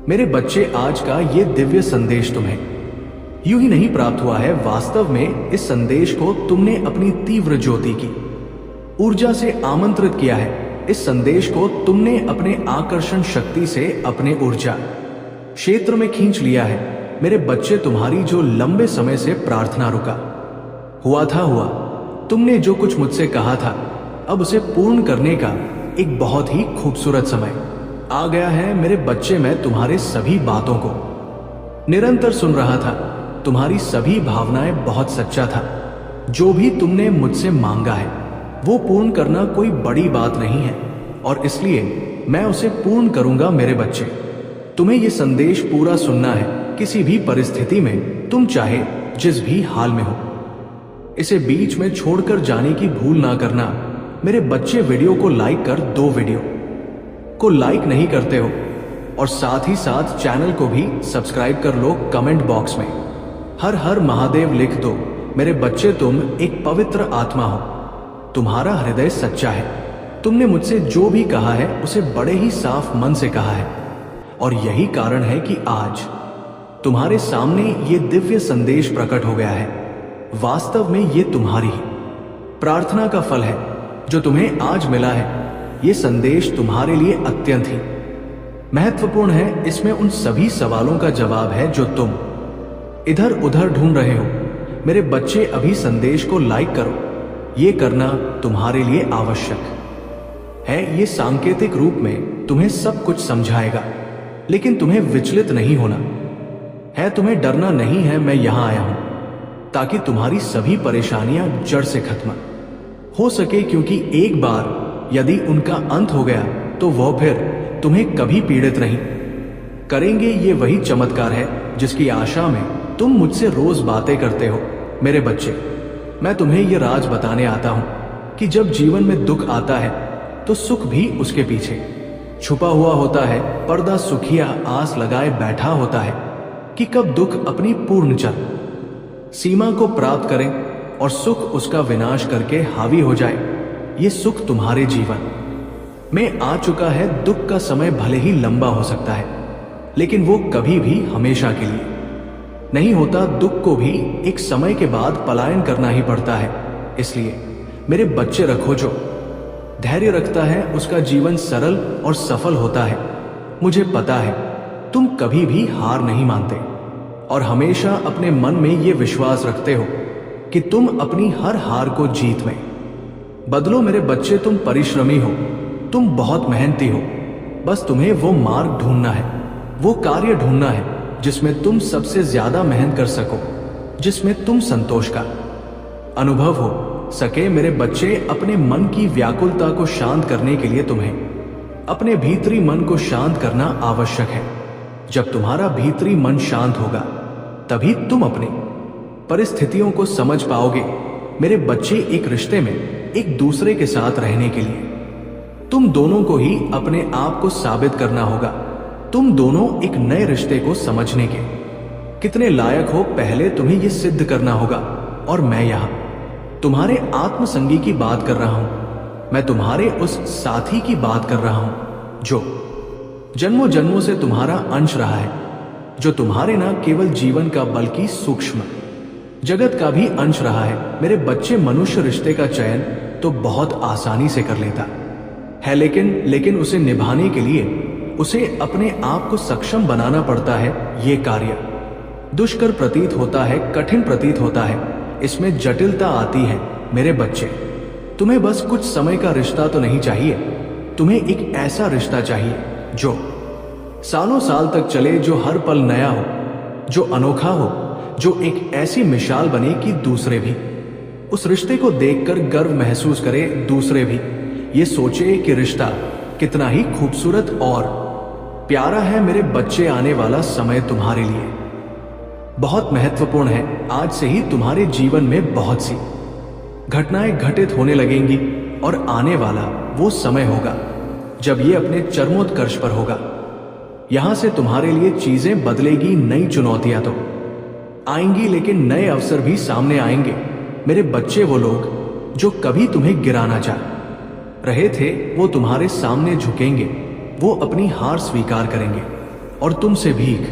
मेरे बच्चे, आज का ये दिव्य संदेश तुम्हें यूं ही नहीं प्राप्त हुआ है। वास्तव में इस संदेश को तुमने अपनी तीव्र ज्योति की ऊर्जा से आमंत्रित किया है। इस संदेश को तुमने अपने आकर्षण शक्ति से अपने ऊर्जा क्षेत्र में खींच लिया है। मेरे बच्चे, तुम्हारी जो लंबे समय से प्रार्थना रुका हुआ, तुमने जो कुछ मुझसे कहा था, अब उसे पूर्ण करने का एक बहुत ही खूबसूरत समय आ गया है। मेरे बच्चे, मैं तुम्हारे सभी बातों को निरंतर सुन रहा था। तुम्हारी सभी भावनाएं बहुत सच्चा था। जो भी तुमने मुझसे मांगा है वो पूर्ण करना कोई बड़ी बात नहीं है, और इसलिए मैं उसे पूर्ण करूंगा। मेरे बच्चे, तुम्हें यह संदेश पूरा सुनना है। किसी भी परिस्थिति में, तुम चाहे जिस भी हाल में हो, इसे बीच में छोड़कर जाने की भूल ना करना। मेरे बच्चे, वीडियो को लाइक कर दो। वीडियो को लाइक नहीं करते हो और साथ ही साथ चैनल को भी सब्सक्राइब कर लो। कमेंट बॉक्स में हर हर महादेव लिख दो। मेरे बच्चे, तुम एक पवित्र आत्मा हो। तुम्हारा हृदय सच्चा है। तुमने मुझसे जो भी कहा है उसे बड़े ही साफ मन से कहा है, और यही कारण है कि आज तुम्हारे सामने ये दिव्य संदेश प्रकट हो गया है। वास्तव में ये तुम्हारी ही प्रार्थना का फल है जो तुम्हें आज मिला है। ये संदेश तुम्हारे लिए अत्यंत ही महत्वपूर्ण है। इसमें उन सभी सवालों का जवाब है जो तुम इधर उधर ढूंढ रहे हो। मेरे बच्चे, अभी संदेश को लाइक करो। ये करना तुम्हारे लिए आवश्यक है। ये सांकेतिक रूप में तुम्हें सब कुछ समझाएगा, लेकिन तुम्हें विचलित नहीं होना है। तुम्हें डरना नहीं है। मैं यहां आया हूं ताकि तुम्हारी सभी परेशानियां जड़ से खत्म हो सके, क्योंकि एक बार यदि उनका अंत हो गया तो वह फिर तुम्हें कभी पीड़ित नहीं करेंगे। ये वही चमत्कार है जिसकी आशा में तुम मुझसे रोज बातें करते हो। मेरे बच्चे, मैं तुम्हें यह राज बताने आता हूं कि जब जीवन में दुख आता है तो सुख भी उसके पीछे छुपा हुआ होता है। पर्दा सुखिया आस लगाए बैठा होता है कि कब दुख अपनी पूर्ण चल सीमा को प्राप्त करे और सुख उसका विनाश करके हावी हो जाए। ये सुख तुम्हारे जीवन में आ चुका है। दुख का समय भले ही लंबा हो सकता है, लेकिन वो कभी भी हमेशा के लिए नहीं होता। दुख को भी एक समय के बाद पलायन करना ही पड़ता है। इसलिए मेरे बच्चे, रखो, जो धैर्य रखता है उसका जीवन सरल और सफल होता है। मुझे पता है तुम कभी भी हार नहीं मानते और हमेशा अपने मन में ये विश्वास रखते हो कि तुम अपनी हर हार को जीत में बदलो। मेरे बच्चे, तुम परिश्रमी हो, तुम बहुत मेहनती हो। बस तुम्हें वो मार्ग ढूंढना है, वो कार्य ढूंढना है जिसमें तुम सबसे ज्यादा मेहनत कर सको, जिसमें तुम संतोष का अनुभव हो सके। मेरे बच्चे, अपने मन की व्याकुलता को शांत करने के लिए तुम्हें अपने भीतरी मन को शांत करना आवश्यक है। जब तुम्हारा भीतरी मन शांत होगा तभी तुम अपनी परिस्थितियों को समझ पाओगे। मेरे बच्चे, एक रिश्ते में एक दूसरे के साथ रहने के लिए तुम दोनों को ही अपने आप को साबित करना होगा। तुम दोनों एक नए रिश्ते को समझने के कितने लायक हो, पहले तुम्हें यह सिद्ध करना होगा। और मैं यहां तुम्हारे आत्मसंगी की बात कर रहा हूं। मैं तुम्हारे उस साथी की बात कर रहा हूं जो जन्मों जन्मों से तुम्हारा अंश रहा है, जो तुम्हारे न केवल जीवन का बल्कि सूक्ष्म जगत का भी अंश रहा है। मेरे बच्चे, मनुष्य रिश्ते का चयन तो बहुत आसानी से कर लेता है, लेकिन उसे निभाने के लिए उसे अपने आप को सक्षम बनाना पड़ता है। ये कार्य दुष्कर प्रतीत होता है, कठिन प्रतीत होता है, इसमें जटिलता आती है। मेरे बच्चे, तुम्हें बस कुछ समय का रिश्ता तो नहीं चाहिए, तुम्हें एक ऐसा रिश्ता चाहिए जो सालों साल तक चले, जो हर पल नया हो, जो अनोखा हो, जो एक ऐसी मिसाल बने कि दूसरे भी उस रिश्ते को देखकर गर्व महसूस करे। दूसरे भी ये सोचे कि रिश्ता कितना ही खूबसूरत और प्यारा है। मेरे बच्चे, आने वाला समय तुम्हारे लिए बहुत महत्वपूर्ण है। आज से ही तुम्हारे जीवन में बहुत सी घटनाएं घटित होने लगेंगी और आने वाला वो समय होगा जब ये अपने चरमोत्कर्ष पर होगा। यहां से तुम्हारे लिए चीजें बदलेगी। नई चुनौतियां तो आएंगी, लेकिन नए अवसर भी सामने आएंगे। मेरे बच्चे, वो लोग जो कभी तुम्हें गिराना चाह रहे थे वो तुम्हारे सामने झुकेंगे, वो अपनी हार स्वीकार करेंगे और तुमसे भीख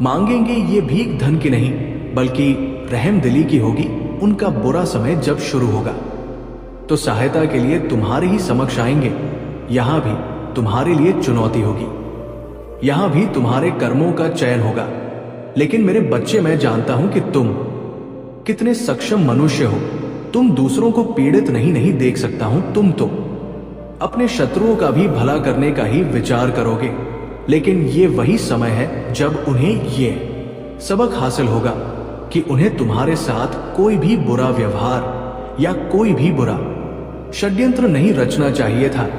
मांगेंगे। ये भीख धन की नहीं बल्कि रहमदिली की होगी। उनका बुरा समय जब शुरू होगा तो सहायता के लिए तुम्हारे ही समक्ष आएंगे। यहां भी तुम्हारे लिए चुनौती होगी, यहां भी तुम्हारे कर्मों का चयन होगा। लेकिन मेरे बच्चे, मैं जानता हूं कि तुम कितने सक्षम मनुष्य हो। तुम दूसरों को पीड़ित नहीं देख सकता हूं। तुम तो अपने शत्रुओं का भी भला करने का ही विचार करोगे। लेकिन ये वही समय है जब उन्हें ये सबक हासिल होगा कि उन्हें तुम्हारे साथ कोई भी बुरा व्यवहार या कोई भी बुरा षड्यंत्र नहीं रचना चाहिए था।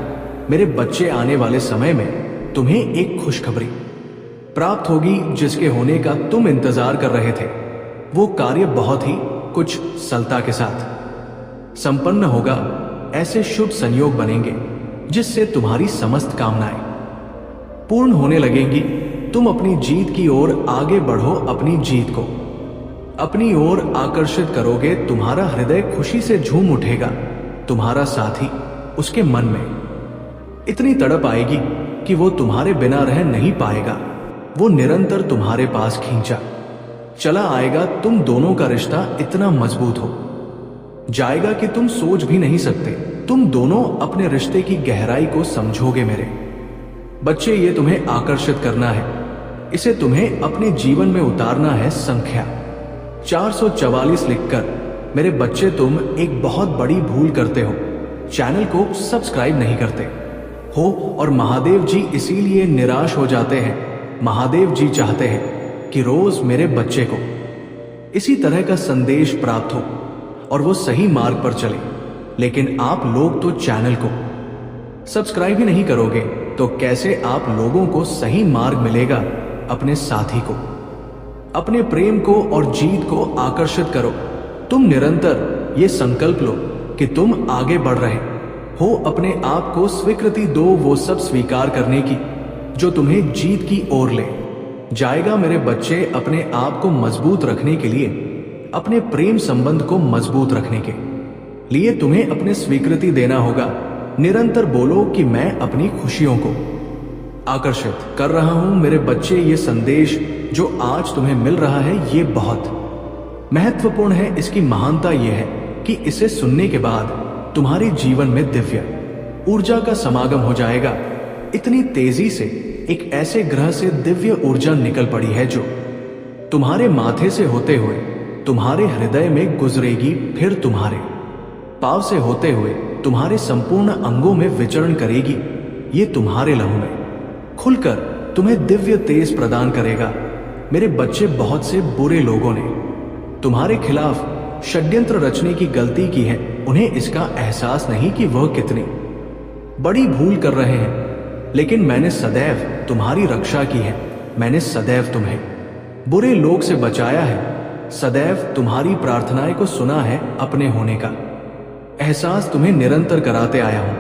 मेरे बच्चे, आने वाले समय में तुम्हें एक खुशखबरी प्राप्त होगी जिसके होने का तुम इंतजार कर रहे थे। वो कार्य बहुत ही कुछ सरलता के साथ संपन्न होगा। ऐसे शुभ संयोग बनेंगे जिससे तुम्हारी समस्त कामनाएं पूर्ण होने लगेंगी। तुम अपनी जीत की ओर आगे बढ़ो, अपनी जीत को अपनी ओर आकर्षित करोगे। तुम्हारा हृदय खुशी से झूम उठेगा। तुम्हारा साथी, उसके मन में इतनी तड़प आएगी कि वो तुम्हारे बिना रह नहीं पाएगा। वो निरंतर तुम्हारे पास खींचा चला आएगा। तुम दोनों का रिश्ता इतना मजबूत हो जाएगा कि तुम सोच भी नहीं सकते। तुम दोनों अपने रिश्ते की गहराई को समझोगे। मेरे बच्चे, ये तुम्हें आकर्षित करना है, इसे तुम्हें अपने जीवन में उतारना है। संख्या 444 लिखकर मेरे बच्चे, तुम एक बहुत बड़ी भूल करते हो। चैनल को सब्सक्राइब नहीं करते हो और महादेव जी इसीलिए निराश हो जाते हैं। महादेव जी चाहते हैं कि रोज मेरे बच्चे को इसी तरह का संदेश प्राप्त हो और वो सही मार्ग पर चले। लेकिन आप लोग तो चैनल को सब्सक्राइब ही नहीं करोगे, तो कैसे आप लोगों को सही मार्ग मिलेगा? अपने साथी को, अपने प्रेम को और जीत को आकर्षित करो। तुम निरंतर ये संकल्प लो कि तुम आगे बढ़ रहे हो। अपने आप को स्वीकृति दो, वो सब स्वीकार करने की जो तुम्हें जीत की ओर ले जाएगा। मेरे बच्चे, अपने आप को मजबूत रखने के लिए, अपने प्रेम संबंध को मजबूत रखने के लिए तुम्हें अपने स्वीकृति देना होगा। निरंतर बोलो कि मैं अपनी खुशियों को आकर्षित कर रहा हूं। मेरे बच्चे, ये संदेश जो आज तुम्हें मिल रहा है ये बहुत महत्वपूर्ण है। इसकी महानता यह है कि इसे सुनने के बाद तुम्हारे जीवन में दिव्य ऊर्जा का समागम हो जाएगा। इतनी तेजी से एक ऐसे ग्रह से दिव्य ऊर्जा निकल पड़ी है जो तुम्हारे माथे से होते हुए तुम्हारे हृदय में गुजरेगी, फिर तुम्हारे पांव से होते हुए तुम्हारे संपूर्ण अंगों में विचरण करेगी। ये तुम्हारे लहू में खुलकर तुम्हें दिव्य तेज प्रदान करेगा। मेरे बच्चे, बहुत से बुरे लोगों ने तुम्हारे खिलाफ षड्यंत्र रचने की गलती की है। उन्हें इसका एहसास नहीं कि वह कितनी बड़ी भूल कर रहे हैं। लेकिन मैंने सदैव तुम्हारी रक्षा की है। मैंने सदैव तुम्हें बुरे लोग से बचाया है। सदैव तुम्हारी प्रार्थनाएं को सुना है। अपने होने का एहसास तुम्हें निरंतर कराते आया हूं।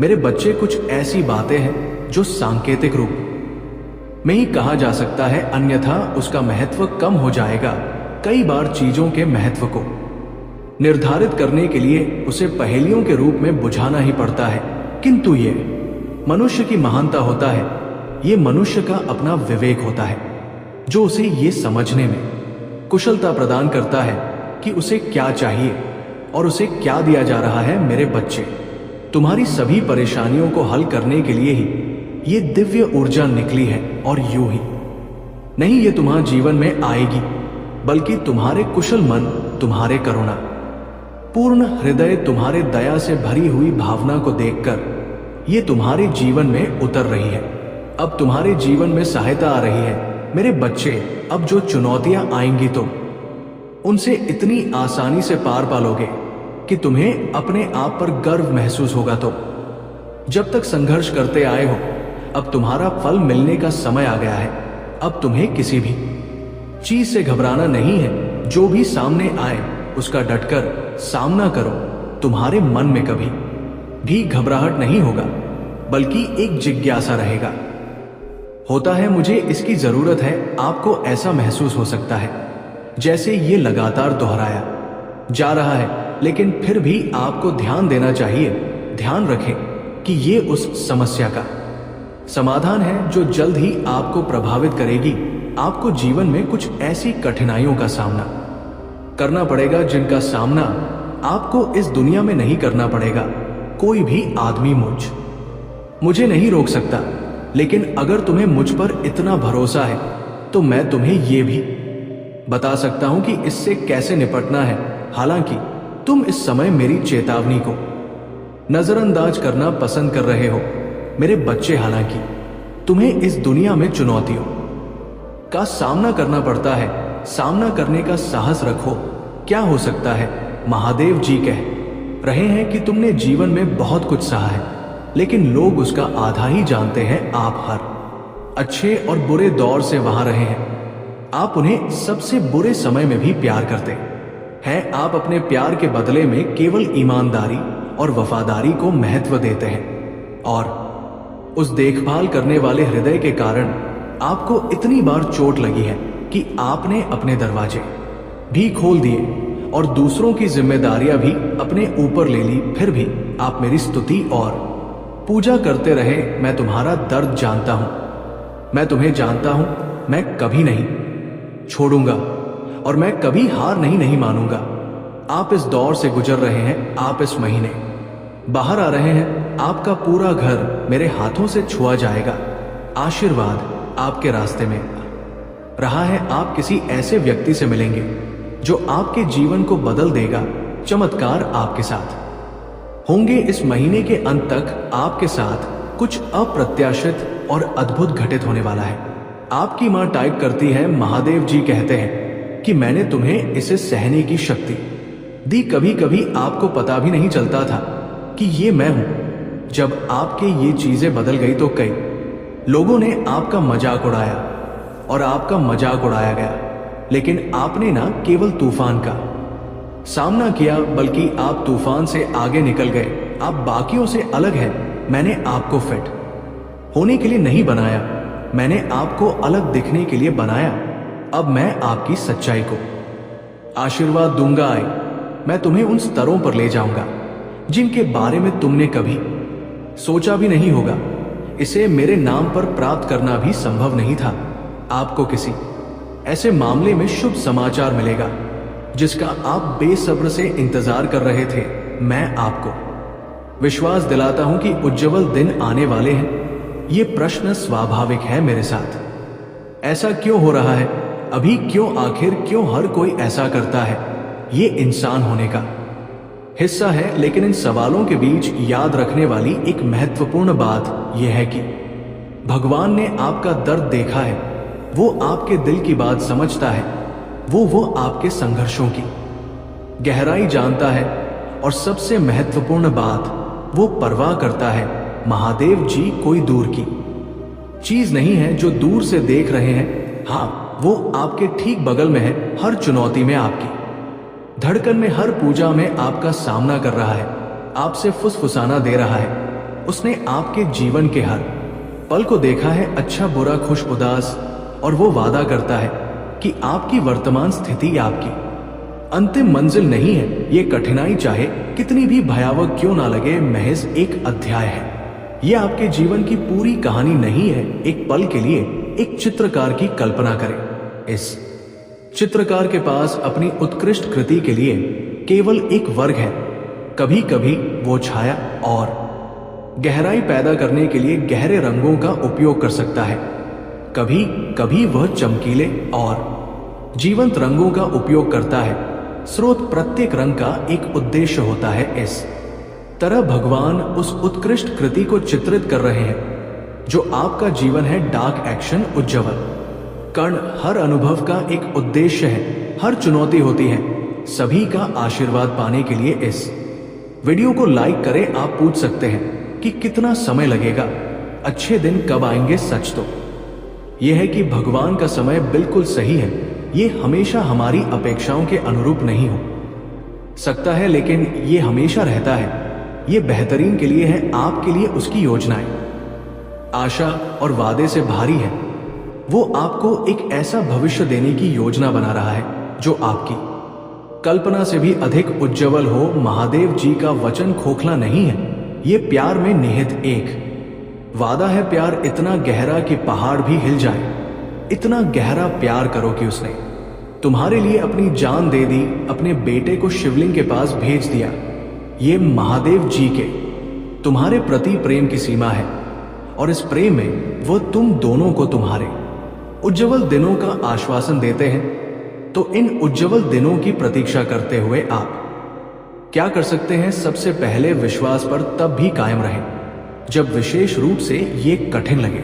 मेरे बच्चे, कुछ ऐसी बातें हैं जो सांकेतिक रूप में ही कहा जा सकता है, अन्यथा उसका महत्व कम हो जाएगा। कई बार चीजों के महत्व को निर्धारित करने के लिए उसे पहेलियों के रूप में बुझाना ही पड़ता है। किंतु ये मनुष्य की महानता होता है। ये मनुष्य का अपना विवेक होता है जो उसे ये समझने में कुशलता प्रदान करता है कि उसे क्या चाहिए और उसे क्या दिया जा रहा है। मेरे बच्चे, तुम्हारी सभी परेशानियों को हल करने के लिए ही ये दिव्य ऊर्जा निकली है। और यूं ही नहीं ये तुम्हारे जीवन में आएगी, बल्कि तुम्हारे कुशल मन, तुम्हारे करुणा पूर्ण हृदय, तुम्हारे दया से भरी हुई भावना को देखकर ये तुम्हारे जीवन में उतर रही है। अब तुम्हारे जीवन में सहायता आ रही है। मेरे बच्चे, अब जो चुनौतियां आएंगी तो उनसे इतनी आसानी से पार पालोगे कि तुम्हें अपने आप पर गर्व महसूस होगा। तो जब तक संघर्ष करते आए हो, अब तुम्हारा फल मिलने का समय आ गया है। अब तुम्हें किसी भी चीज से घबराना नहीं है। जो भी सामने आए उसका डटकर सामना करो। तुम्हारे मन में कभी भी घबराहट नहीं होगा, बल्कि एक जिज्ञासा रहेगा। होता है मुझे इसकी जरूरत है। आपको ऐसा महसूस हो सकता है जैसे ये लगातार दोहराया जा रहा है, लेकिन फिर भी आपको ध्यान देना चाहिए। ध्यान रखें कि ये उस समस्या का समाधान है जो जल्द ही आपको प्रभावित करेगी। आपको जीवन में कुछ ऐसी कठिनाइयों का सामना करना पड़ेगा जिनका सामना आपको इस दुनिया में नहीं करना पड़ेगा। कोई भी आदमी मुझे नहीं रोक सकता, लेकिन अगर तुम्हें मुझ पर इतना भरोसा है तो मैं तुम्हें यह भी बता सकता हूं कि इससे कैसे निपटना है। हालांकि तुम इस समय मेरी चेतावनी को नजरअंदाज करना पसंद कर रहे हो मेरे बच्चे, हालांकि तुम्हें इस दुनिया में चुनौतियों का सामना करना पड़ता है। सामना करने का साहस रखो। क्या हो सकता है, महादेव जी कह रहे हैं कि तुमने जीवन में बहुत कुछ सहा है, लेकिन लोग उसका आधा ही जानते हैं। आप हर अच्छे और बुरे दौर से वहां रहे हैं। आप उन्हें सबसे बुरे समय में भी प्यार करते हैं। आप अपने प्यार के बदले में केवल ईमानदारी और वफादारी को महत्व देते हैं, और उस देखभाल करने वाले हृदय के कारण आपको इतनी बार चोट लगी है कि आपने अपने दरवाजे भी खोल दिए और दूसरों की जिम्मेदारियां भी अपने ऊपर ले ली। फिर भी आप मेरी स्तुति और पूजा करते रहे। मैं तुम्हारा दर्द जानता हूं, मैं तुम्हें जानता हूं। मैं कभी नहीं छोड़ूंगा और मैं कभी हार नहीं मानूंगा। आप इस दौर से गुजर रहे हैं, आप इस महीने बाहर आ रहे हैं। आपका पूरा घर मेरे हाथों से छुआ जाएगा। आशीर्वाद आपके रास्ते में रहा है। आप किसी ऐसे व्यक्ति से मिलेंगे जो आपके जीवन को बदल देगा। चमत्कार आपके साथ होंगे। इस महीने के अंत तक आपके साथ कुछ अप्रत्याशित और अद्भुत घटित होने वाला है। आपकी मां टाइप करती है, महादेव जी कहते हैं कि मैंने तुम्हें इसे सहने की शक्ति दी। कभी कभी आपको पता भी नहीं चलता था कि ये मैं हूं। जब आपके ये चीजें बदल गई तो कई लोगों ने आपका मजाक उड़ाया और आपका मजाक उड़ाया गया, लेकिन आपने ना केवल तूफान का सामना किया, बल्कि आप तूफान से आगे निकल गए। आप बाकियों से अलग हैं। मैंने आपको फिट होने के लिए नहीं बनाया, मैंने आपको अलग दिखने के लिए बनाया। अब मैं आपकी सच्चाई को आशीर्वाद दूंगा। मैं तुम्हें उन स्तरों पर ले जाऊंगा जिनके बारे में तुमने कभी सोचा भी नहीं होगा। इसे मेरे नाम पर प्राप्त करना भी संभव नहीं था। आपको किसी ऐसे मामले में शुभ समाचार मिलेगा जिसका आप बेसब्र से इंतजार कर रहे थे। मैं आपको विश्वास दिलाता हूं कि उज्जवल दिन आने वाले हैं। ये प्रश्न स्वाभाविक है मेरे साथ। ऐसा क्यों हो रहा है अभी? क्यों? आखिर क्यों हर कोई ऐसा करता है? ये इंसान होने का हिस्सा है। लेकिन इन सवालों के बीच याद रखने वाली एक महत्वपूर्ण बात यह है कि भगवान ने आपका दर्द देखा है। वो आपके दिल की बात समझता है। वो आपके संघर्षों की गहराई जानता है, और सबसे महत्वपूर्ण बात, वो परवाह करता है। महादेव जी कोई दूर की चीज नहीं है जो दूर से देख रहे हैं। हाँ, वो आपके ठीक बगल में है। हर चुनौती में आपकी धड़कन में, हर पूजा में आपका सामना कर रहा है, आपसे फुसफुसाना दे रहा है। उसने आपके जीवन के हर पल को देखा है, अच्छा बुरा, खुश उदास, और वो वादा करता है कि आपकी वर्तमान स्थिति आपकी अंतिम मंजिल नहीं है। ये कठिनाई चाहे कितनी भी भयावह क्यों ना लगे, महज एक अध्याय है। ये आपके जीवन की पूरी कहानी नहीं है। एक पल के लिए एक चित्रकार की कल्पना करें। इस चित्रकार के पास अपनी उत्कृष्ट कृति के लिए केवल एक वर्ग है। कभी कभी वो छाया और गहराई पैदा करने के लिए गहरे रंगों का उपयोग कर सकता है। कभी कभी वह चमकीले और जीवंत रंगों का उपयोग करता है। स्रोत प्रत्येक रंग का एक उद्देश्य होता है। इस तरह भगवान उस उत्कृष्ट कृति को चित्रित कर रहे हैं जो आपका जीवन है। डार्क एक्शन, उज्ज्वल कर्ण, हर अनुभव का एक उद्देश्य है। हर चुनौती होती है सभी का आशीर्वाद पाने के लिए। इस वीडियो को लाइक करें। आप पूछ सकते हैं कि कितना समय लगेगा, अच्छे दिन कब आएंगे? सच तो यह है कि भगवान का समय बिल्कुल सही है। ये हमेशा हमारी अपेक्षाओं के अनुरूप नहीं हो सकता है, लेकिन ये हमेशा रहता है। ये बेहतरीन के लिए है, आपके लिए उसकी योजनाएं आशा और वादे से भारी है। वो आपको एक ऐसा भविष्य देने की योजना बना रहा है जो आपकी कल्पना से भी अधिक उज्जवल हो। महादेव जी का वचन खोखला नहीं है। ये प्यार में निहित एक वादा है प्यार इतना गहरा कि पहाड़ भी हिल जाए। इतना गहरा प्यार करो कि उसने तुम्हारे लिए अपनी जान दे दी, अपने बेटे को शिवलिंग के पास भेज दिया। ये महादेव जी के तुम्हारे प्रति प्रेम की सीमा है, और इस प्रेम में वो तुम दोनों को तुम्हारे उज्जवल दिनों का आश्वासन देते हैं। तो इन उज्जवल दिनों की प्रतीक्षा करते हुए आप क्या कर सकते हैं? सबसे पहले विश्वास पर तब भी कायम रहें जब विशेष रूप से ये कठिन लगे।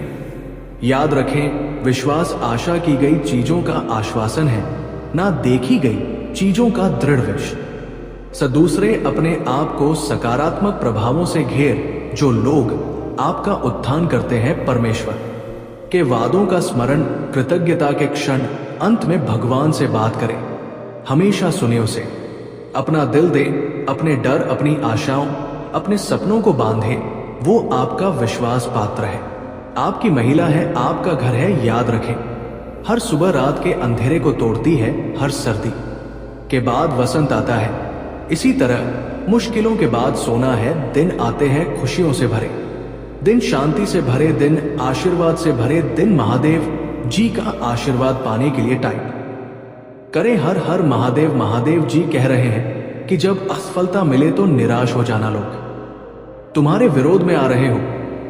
याद रखें, विश्वास आशा की गई चीजों का आश्वासन है, ना देखी गई चीजों का दृढ़ विश्वास। दूसरे, अपने आप को सकारात्मक प्रभावों से घेर। जो लोग आपका उत्थान करते हैं, परमेश्वर के वादों का स्मरण, कृतज्ञता के क्षण, अंत में भगवान से बात करें। हमेशा सुने उसे, अपना दिल दे, अपने डर, अपनी आशाओं, अपने सपनों को बांधे। वो आपका विश्वास पात्र है, आपकी महिला है, आपका घर है। याद रखें, हर सुबह रात के अंधेरे को तोड़ती है, हर सर्दी के बाद वसंत आता है। इसी तरह मुश्किलों के बाद सोना है, दिन आते हैं खुशियों से भरे, दिन शांति से भरे, दिन आशीर्वाद से भरे, दिन महादेव जी का आशीर्वाद पाने के लिए टाइप करें हर हर महादेव। महादेव जी कह रहे हैं कि जब असफलता मिले तो निराश हो जाना। लोग तुम्हारे विरोध में आ रहे हो,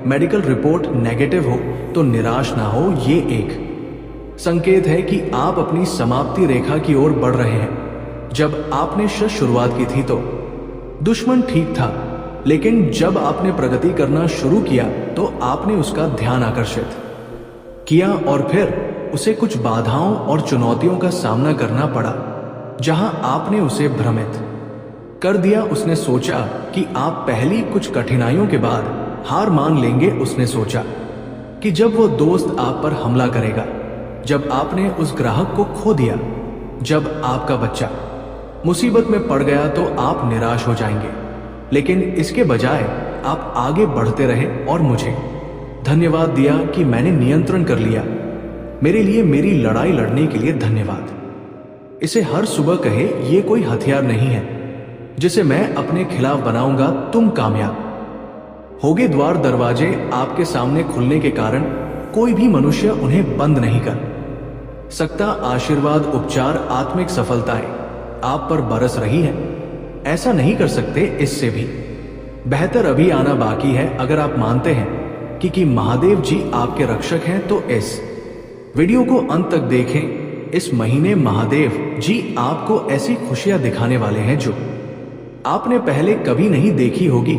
मेडिकल रिपोर्ट नेगेटिव हो तो निराश ना हो। ये एक संकेत है कि आप अपनी समाप्ति रेखा की ओर बढ़ रहे हैं। जब आपने शुरुआत की थी तो दुश्मन ठीक था, लेकिन जब आपने प्रगति करना शुरू किया तो आपने उसका ध्यान आकर्षित किया, और फिर उसे कुछ बाधाओं और चुनौतियों का सामना करना पड़ा। जहां आपने उसे भ्रमित कर दिया, उसने सोचा कि आप पहली कुछ कठिनाइयों के बाद हार मान लेंगे। उसने सोचा कि जब वो दोस्त आप पर हमला करेगा, जब आपने उस ग्राहक को खो दिया, जब आपका बच्चा मुसीबत में पड़ गया तो आप निराश हो जाएंगे। लेकिन इसके बजाय आप आगे बढ़ते रहे और मुझे धन्यवाद दिया कि मैंने नियंत्रण कर लिया। मेरे लिए मेरी लड़ाई लड़ने के लिए धन्यवाद। इसे हर सुबह कहे, ये कोई हथियार नहीं है जिसे मैं अपने खिलाफ बनाऊंगा। तुम कामयाब होगे। द्वार दरवाजे आपके सामने खुलने के कारण कोई भी मनुष्य उन्हें बंद नहीं कर सकता। आशीर्वाद, उपचार, आत्मिक सफलताएं आप पर बरस रही है। ऐसा नहीं कर सकते, इससे भी बेहतर अभी आना बाकी है। अगर आप मानते हैं कि महादेव जी आपके रक्षक हैं तो इस वीडियो को अंत तक देखें। इस महीने महादेव जी आपको ऐसी खुशियां दिखाने वाले हैं जो आपने पहले कभी नहीं देखी होगी।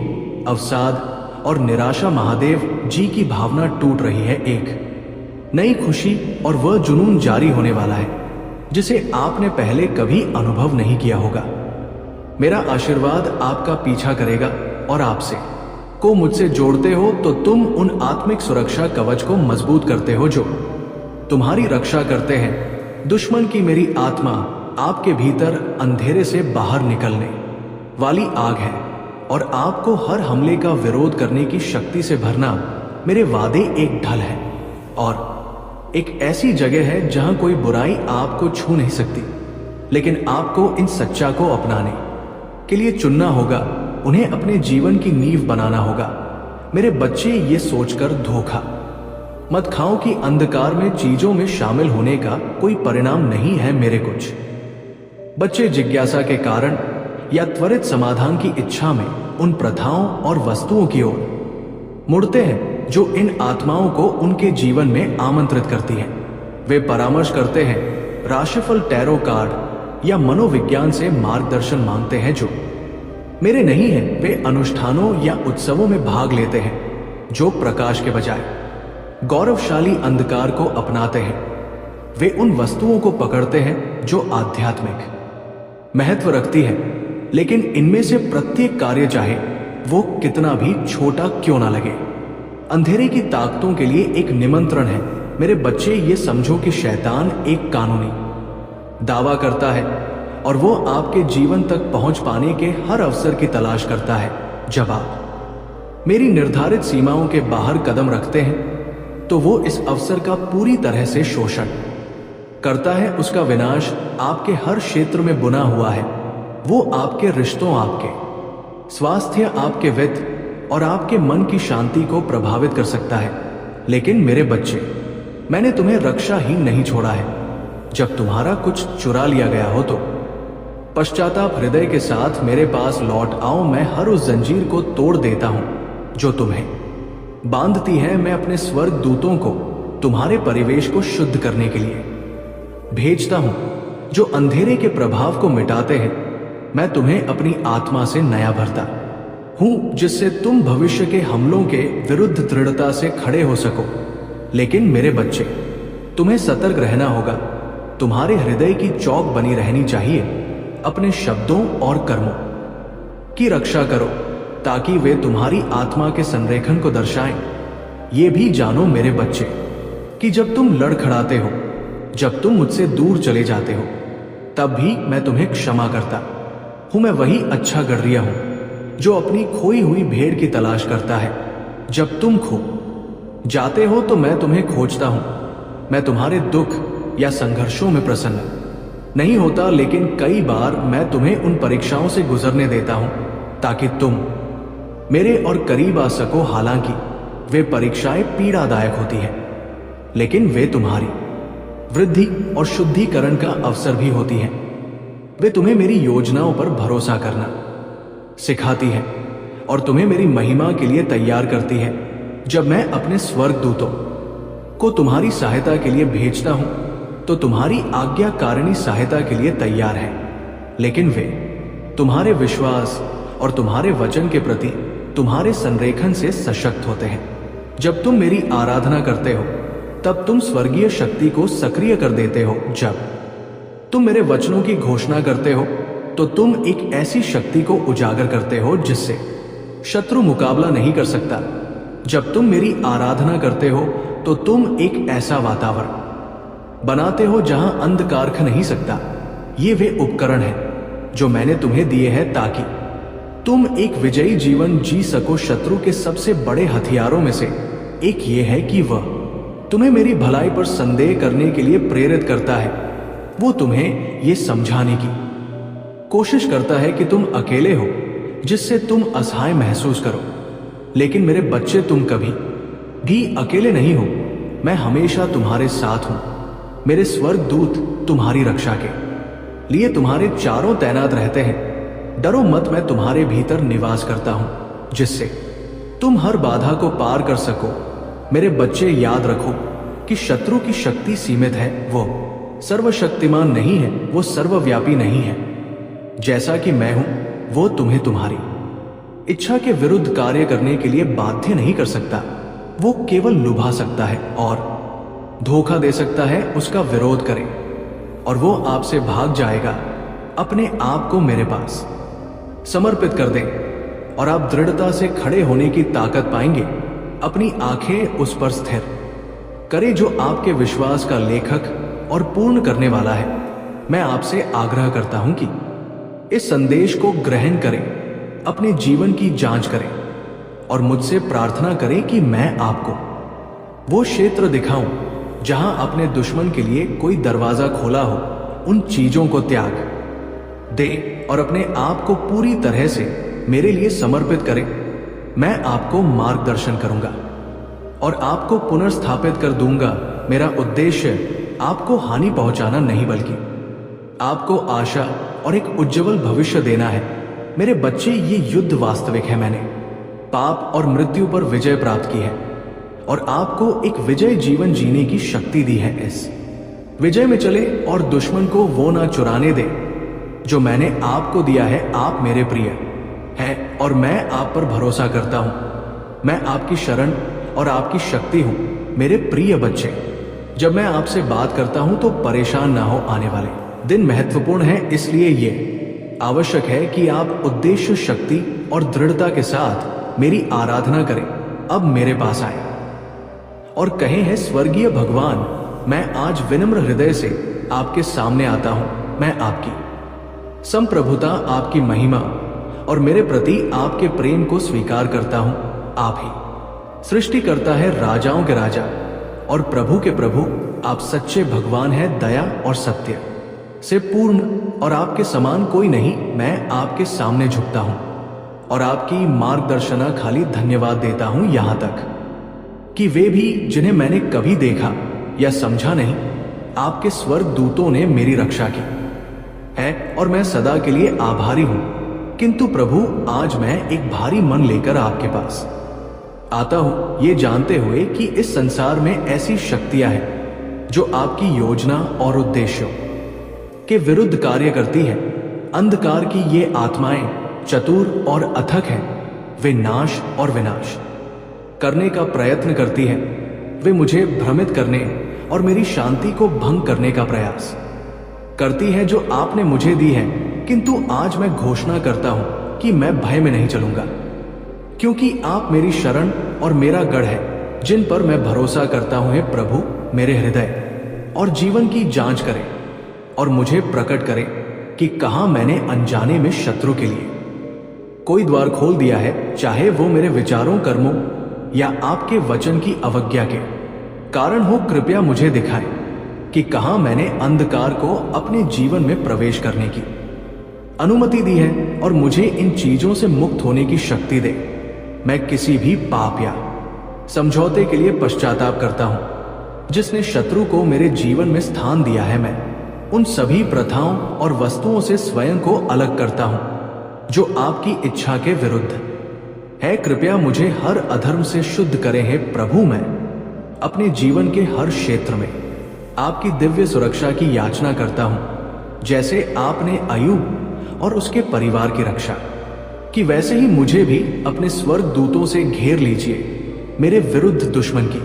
अवसाद और निराशा, महादेव जी की भावना टूट रही है। एक नई खुशी और वह जुनून जारी होने वाला है जिसे आपने पहले कभी अनुभव नहीं किया होगा। मेरा आशीर्वाद आपका पीछा करेगा, और आपसे को मुझसे जोड़ते हो तो तुम उन आत्मिक सुरक्षा कवच को मजबूत करते हो जो तुम्हारी रक्षा करते हैं। दुश्मन की मेरी आत्मा आपके भीतर अंधेरे से बाहर निकलने वाली आग है, और आपको हर हमले का विरोध करने की शक्ति से भरना मेरे वादे एक ढल है, और एक ऐसी जगह है जहां कोई बुराई आपको छू नहीं सकती। लेकिन आपको इन सच्चा को अपनाने के लिए चुनना होगा, उन्हें अपने जीवन की नींव बनाना होगा। मेरे बच्चे, ये सोचकर धोखा मत खाओ कि अंधकार में चीजों में शामिल होने का कोई परिणाम नहीं है। मेरे कुछ बच्चे जिज्ञासा के कारण या त्वरित समाधान की इच्छा में उन प्रथाओं और वस्तुओं की ओर मुड़ते हैं जो इन आत्माओं को उनके जीवन में आमंत्रित करती हैं। वे परामर्श करते हैं, राशिफल, टैरो कार्ड या मनोविज्ञान से मार्गदर्शन मांगते हैं जो मेरे नहीं है। वे अनुष्ठानों या उत्सवों में भाग लेते हैं जो प्रकाश के बजाय गौरवशाली अंधकार को अपनाते हैं। वे उन वस्तुओं को पकड़ते हैं जो आध्यात्मिक महत्व रखती है, लेकिन इनमें से प्रत्येक कार्य, चाहे वो कितना भी छोटा क्यों ना लगे, अंधेरे की ताकतों के लिए एक निमंत्रण है। मेरे बच्चे, ये समझो कि शैतान एक कानूनी दावा करता है और वो आपके जीवन तक पहुंच पाने के हर अवसर की तलाश करता है। जब आप मेरी निर्धारित सीमाओं के बाहर कदम रखते हैं तो वो इस अवसर का पूरी तरह से शोषण करता है। उसका विनाश आपके हर क्षेत्र में बुना हुआ है। वो आपके रिश्तों, आपके स्वास्थ्य, आपके वित्त और आपके मन की शांति को प्रभावित कर सकता है। लेकिन मेरे बच्चे, मैंने तुम्हें रक्षाहीन नहीं छोड़ा है। जब तुम्हारा कुछ चुरा लिया गया हो तो पश्चाताप हृदय के साथ मेरे पास लौट आओ। मैं हर उस जंजीर को तोड़ देता हूं जो तुम्हें बांधती है। मैं अपने स्वर्ग दूतों को तुम्हारे परिवेश को शुद्ध करने के लिए भेजता हूं, जो अंधेरे के प्रभाव को मिटाते हैं। मैं तुम्हें अपनी आत्मा से नया भरता हूं, जिससे तुम भविष्य के हमलों के विरुद्ध दृढ़ता से खड़े हो सको। लेकिन मेरे बच्चे, तुम्हें सतर्क रहना होगा। तुम्हारे हृदय की चौक बनी रहनी चाहिए। अपने शब्दों और कर्मों की रक्षा करो, ताकि वे तुम्हारी आत्मा के संरेखन को दर्शाएं। ये भी जानो मेरे बच्चे, कि जब तुम लड़खड़ाते हो, जब तुम मुझसे दूर चले जाते हो, तब भी मैं तुम्हें क्षमा करता हूं। मैं वही अच्छा गडरिया हूं, जो अपनी खोई हुई भेड़ की तलाश करता है। जब तुम खो जाते हो तो मैं तुम्हें खोजता हूं। मैं तुम्हारे दुख या संघर्षों में प्रसन्न नहीं होता, लेकिन कई बार मैं तुम्हें उन परीक्षाओं से गुजरने देता हूं, ताकि तुम मेरे और करीब आ सको। हालांकि वे परीक्षाएं पीड़ादायक होती हैं, लेकिन वे तुम्हारी वृद्धि और शुद्धिकरण का अवसर भी होती हैं। वे तुम्हें मेरी योजनाओं पर भरोसा करना सिखाती है और तुम्हें मेरी महिमा के लिए तैयार करती है। जब मैं अपने स्वर्गदूतों को तुम्हारी सहायता के लिए भेजता हूं, तो तुम्हारी आज्ञाकारिणी सहायता के लिए तैयार है। लेकिन वे तुम्हारे विश्वास और तुम्हारे वचन के प्रति तुम्हारे संरेखन से सशक्त होते हैं। जब तुम मेरी आराधना करते हो, तब तुम स्वर्गीय शक्ति को सक्रिय कर देते हो। जब तुम मेरे वचनों की घोषणा करते हो, तो तुम एक ऐसी शक्ति को उजागर करते हो जिससे शत्रु मुकाबला नहीं कर सकता। जब तुम मेरी आराधना करते हो, तो तुम एक ऐसा वातावरण बनाते हो जहां अंधकार खा नहीं सकता। ये वे उपकरण हैं जो मैंने तुम्हें दिए हैं, ताकि तुम एक विजयी जीवन जी सको। शत्रु के सबसे बड़े हथियारों में से एक ये है कि वह तुम्हें मेरी भलाई पर संदेह करने के लिए प्रेरित करता है। वो तुम्हें ये समझाने की कोशिश करता है कि तुम अकेले हो, जिससे तुम असहाय महसूस करो। लेकिन मेरे बच्चे, तुम कभी भी अकेले नहीं हो। मैं हमेशा तुम्हारे साथ हूं। मेरे स्वर्गदूत तुम्हारी रक्षा के लिए तुम्हारे चारों तैनात रहते हैं। डरो मत, मैं तुम्हारे भीतर निवास करता हूं, जिससे तुम हर बाधा को पार कर सको। मेरे बच्चे, याद रखो कि शत्रु की शक्ति सीमित है। वो सर्वशक्तिमान नहीं है, वो सर्वव्यापी नहीं है। जैसा कि मैं हूं, वो तुम्हें तुम्हारी इच्छा के विरुद्ध कार्य करने के लिए बाध्य नहीं कर सकता। वो केवल लुभा सकता है और धोखा दे सकता है। उसका विरोध करें और वो आपसे भाग जाएगा। अपने आप को मेरे पास समर्पित कर दें और आप दृढ़ता से खड़े होने की ताकत पाएंगे। अपनी आंखें उस पर स्थिर करें जो आपके विश्वास का लेखक और पूर्ण करने वाला है। मैं आपसे आग्रह करता हूं कि इस संदेश को ग्रहण करें, अपने जीवन की जांच करें और मुझसे प्रार्थना करें कि मैं आपको वो क्षेत्र दिखाऊं जहां अपने दुश्मन के लिए कोई दरवाजा खोला हो। उन चीजों को त्याग दे और अपने आप को पूरी तरह से मेरे लिए समर्पित करें। मैं आपको मार्गदर्शन करूंगा और आपको पुनर्स्थापित कर दूंगा। मेरा उद्देश्य आपको हानि पहुंचाना नहीं, बल्कि आपको आशा और एक उज्जवल भविष्य देना है। मेरे बच्चे, ये युद्ध वास्तविक है। मैंने पाप और मृत्यु पर विजय प्राप्त की है और आपको एक विजय जीवन जीने की शक्ति दी है। इस विजय में चले और दुश्मन को वो ना चुराने दे जो मैंने आपको दिया है। आप मेरे प्रिय हैं और मैं आप पर भरोसा करता हूं। मैं आपकी शरण और आपकी शक्ति हूं। मेरे प्रिय बच्चे, जब मैं आपसे बात करता हूं तो परेशान ना हो। आने वाले दिन महत्वपूर्ण है, इसलिए ये आवश्यक है कि आप उद्देश्य, शक्ति और दृढ़ता के साथ मेरी आराधना करें। अब मेरे पास आए और कहे हैं, स्वर्गीय भगवान, मैं आज विनम्र हृदय से आपके सामने आता हूं। मैं आपकी संप्रभुता, आपकी महिमा और मेरे प्रति आपके प्रेम को स्वीकार करता हूं। आप ही सृष्टि करता है, राजाओं के राजा और प्रभु के प्रभु। आप सच्चे भगवान हैं, दया और सत्य से पूर्ण, और आपके समान कोई नहीं। मैं आपके सामने झुकता हूं और आपकी मार्गदर्शना खाली धन्यवाद देता हूं यहां तक कि वे भी जिन्हें मैंने कभी देखा या समझा नहीं, आपके स्वर्ग दूतों ने मेरी रक्षा की है और मैं सदा के लिए आभारी हूं। किंतु प्रभु, आज मैं एक भारी मन लेकर आपके पास आता हूं, ये जानते हुए कि इस संसार में ऐसी शक्तियां हैं जो आपकी योजना और उद्देश्यों के विरुद्ध कार्य करती है। अंधकार की ये आत्माएं चतुर और अथक हैं। वे नाश और विनाश करने का प्रयत्न करती हैं। वे मुझे भ्रमित करने और मेरी शांति को भंग करने का प्रयास करती है जो आपने मुझे दी है। किंतु आज मैं घोषणा करता हूं कि मैं भय में नहीं चलूंगा, क्योंकि आप मेरी शरण और मेरा गढ़ है, जिन पर मैं भरोसा करता हूं। हे प्रभु, मेरे हृदय और जीवन की जांच करें और मुझे प्रकट करें कि कहां मैंने अनजाने में शत्रु के लिए कोई द्वार खोल दिया है, चाहे वो मेरे विचारों, कर्मों या आपके वचन की अवज्ञा के कारण हो। कृपया मुझे दिखाएं कि कहां मैंने अंधकार को अपने जीवन में प्रवेश करने की अनुमति दी है और मुझे इन चीजों से मुक्त होने की शक्ति दे। मैं किसी भी पाप या समझौते के लिए पश्चाताप करता हूं जिसने शत्रु को मेरे जीवन में स्थान दिया है। मैं उन सभी प्रथाओं और वस्तुओं से स्वयं को अलग करता हूं जो आपकी इच्छा के विरुद्ध है। कृपया मुझे हर अधर्म से शुद्ध करें। हे प्रभु, मैं अपने जीवन के हर क्षेत्र में आपकी दिव्य सुरक्षा की याचना करता हूं। जैसे आपने अय्यूब और उसके परिवार की रक्षा की, वैसे ही मुझे भी अपने स्वर्ग दूतों से घेर लीजिए। मेरे विरुद्ध दुश्मन की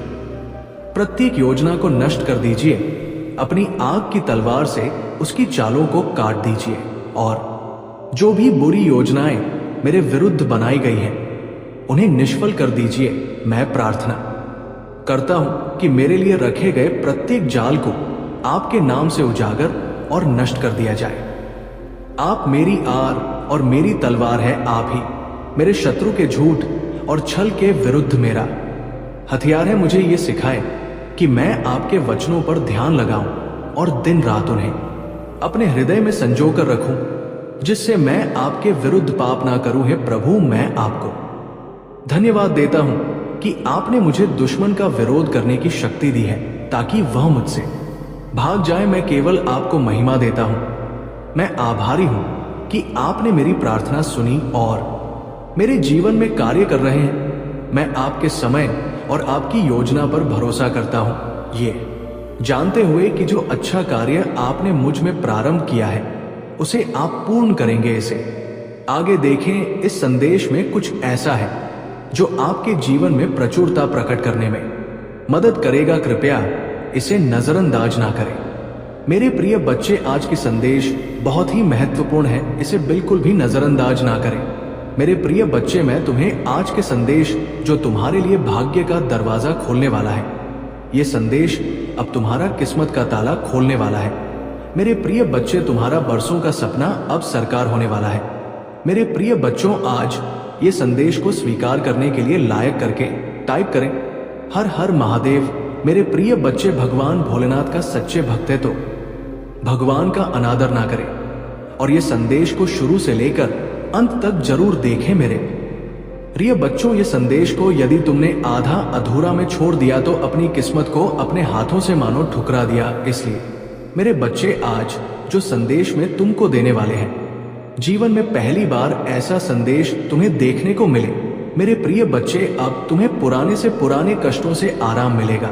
प्रत्येक योजना को नष्ट कर दीजिए। अपनी आग की तलवार से उसकी चालों को काट दीजिए और जो भी बुरी योजनाएं मेरे विरुद्ध बनाई गई हैं, उन्हें निष्फल कर दीजिए। मैं प्रार्थना करता हूं कि मेरे लिए रखे गए प्रत्येक जाल को आपके नाम से उजागर और नष्ट कर दिया जाए। आप मेरी आर और मेरी तलवार है। आप ही मेरे शत्रु के झूठ और छल के विरुद्ध मेरा हथियार है। मुझे ये सिखाएं कि मैं आपके वचनों पर ध्यान लगाऊं और दिन रात उन्हें अपने हृदय में संजो कर रखूं, जिससे मैं आपके विरुद्ध पाप ना करूं। हे प्रभु, मैं आपको धन्यवाद देता हूं कि आपने मुझे दुश्मन का विरोध करने की शक्ति दी है ताकि वह मुझसे भाग जाए। मैं केवल आपको महिमा देता हूं। मैं आभारी हूं कि आपने मेरी प्रार्थना सुनी और मेरे जीवन में कार्य कर रहे हैं। मैं आपके समय और आपकी योजना पर भरोसा करता हूं, ये जानते हुए कि जो अच्छा कार्य आपने मुझ में प्रारंभ किया है उसे आप पूर्ण करेंगे। इसे आगे देखें। इस संदेश में कुछ ऐसा है जो आपके जीवन में प्रचुरता प्रकट करने में मदद करेगा। कृपया इसे नजरअंदाज ना करें। मेरे प्रिय बच्चे, आज की संदेश बहुत ही महत्वपूर्ण है, इसे बिल्कुल भी नजरअंदाज ना करें। मेरे प्रिय बच्चे, मैं तुम्हें आज के संदेश जो तुम्हारे लिए भाग्य का दरवाजा खोलने वाला है, ये संदेश अब तुम्हारा किस्मत का ताला खोलने वाला है। मेरे प्रिय बच्चे, तुम्हारा बरसों का सपना अब साकार होने वाला है। मेरे प्रिय बच्चों, आज ये संदेश को स्वीकार करने के लिए लायक करके टाइप करें, हर हर महादेव। मेरे प्रिय बच्चे, भगवान भोलेनाथ का सच्चे भक्त है तो भगवान का अनादर ना करें और ये संदेश को शुरू से लेकर अंत तक जरूर देखें। मेरे प्रिय बच्चों, ये संदेश को यदि तुमने आधा अधूरा में छोड़ दिया तो अपनी किस्मत को अपने हाथों से मानो ठुकरा दिया। इसलिए मेरे बच्चे, आज जो संदेश में तुमको देने वाले हैं, जीवन में पहली बार ऐसा संदेश तुम्हें देखने को मिले। मेरे प्रिय बच्चे, अब तुम्हें पुराने से पुराने कष्टों से आराम मिलेगा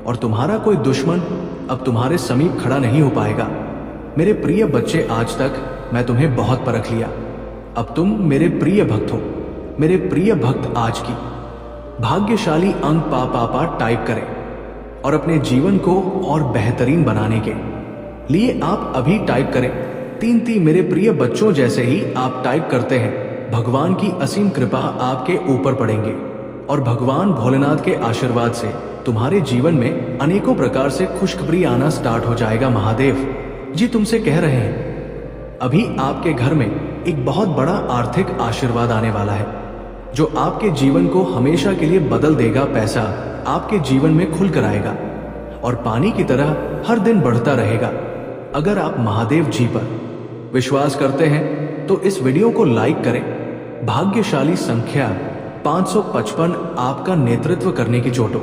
और तुम्हारा कोई दुश्मन अब तुम्हारे समीप खड़ा नहीं हो पाएगा। मेरे प्रिय बच्चे, आज तक मैं तुम्हें बहुत परख लिया, अब तुम मेरे प्रिय भक्त हो। मेरे प्रिय भक्त, आज की भाग्यशाली अंक पा टाइप करें और अपने जीवन को और बेहतरीन बनाने के लिए आप अभी टाइप करें 3 मेरे प्रिय बच्चों। जैसे ही आप टाइप करते हैं, भगवान की असीम कृपा आपके ऊपर पड़ेंगे और भगवान भोलेनाथ के आशीर्वाद से तुम्हारे जीवन में अनेकों प्रकार से खुशखबरी आना स्टार्ट हो जाएगा। महादेव जी तुमसे कह रहे हैं, अभी आपके घर में एक बहुत बड़ा आर्थिक आशीर्वाद आने वाला है जो आपके जीवन को हमेशा के लिए बदल देगा। पैसा आपके जीवन में खुल कर आएगा और पानी की तरह हर दिन बढ़ता रहेगा। अगर आप महादेव जी पर विश्वास करते हैं तो इस वीडियो को लाइक करें भाग्यशाली संख्या 555 आपका नेतृत्व करने की चोटों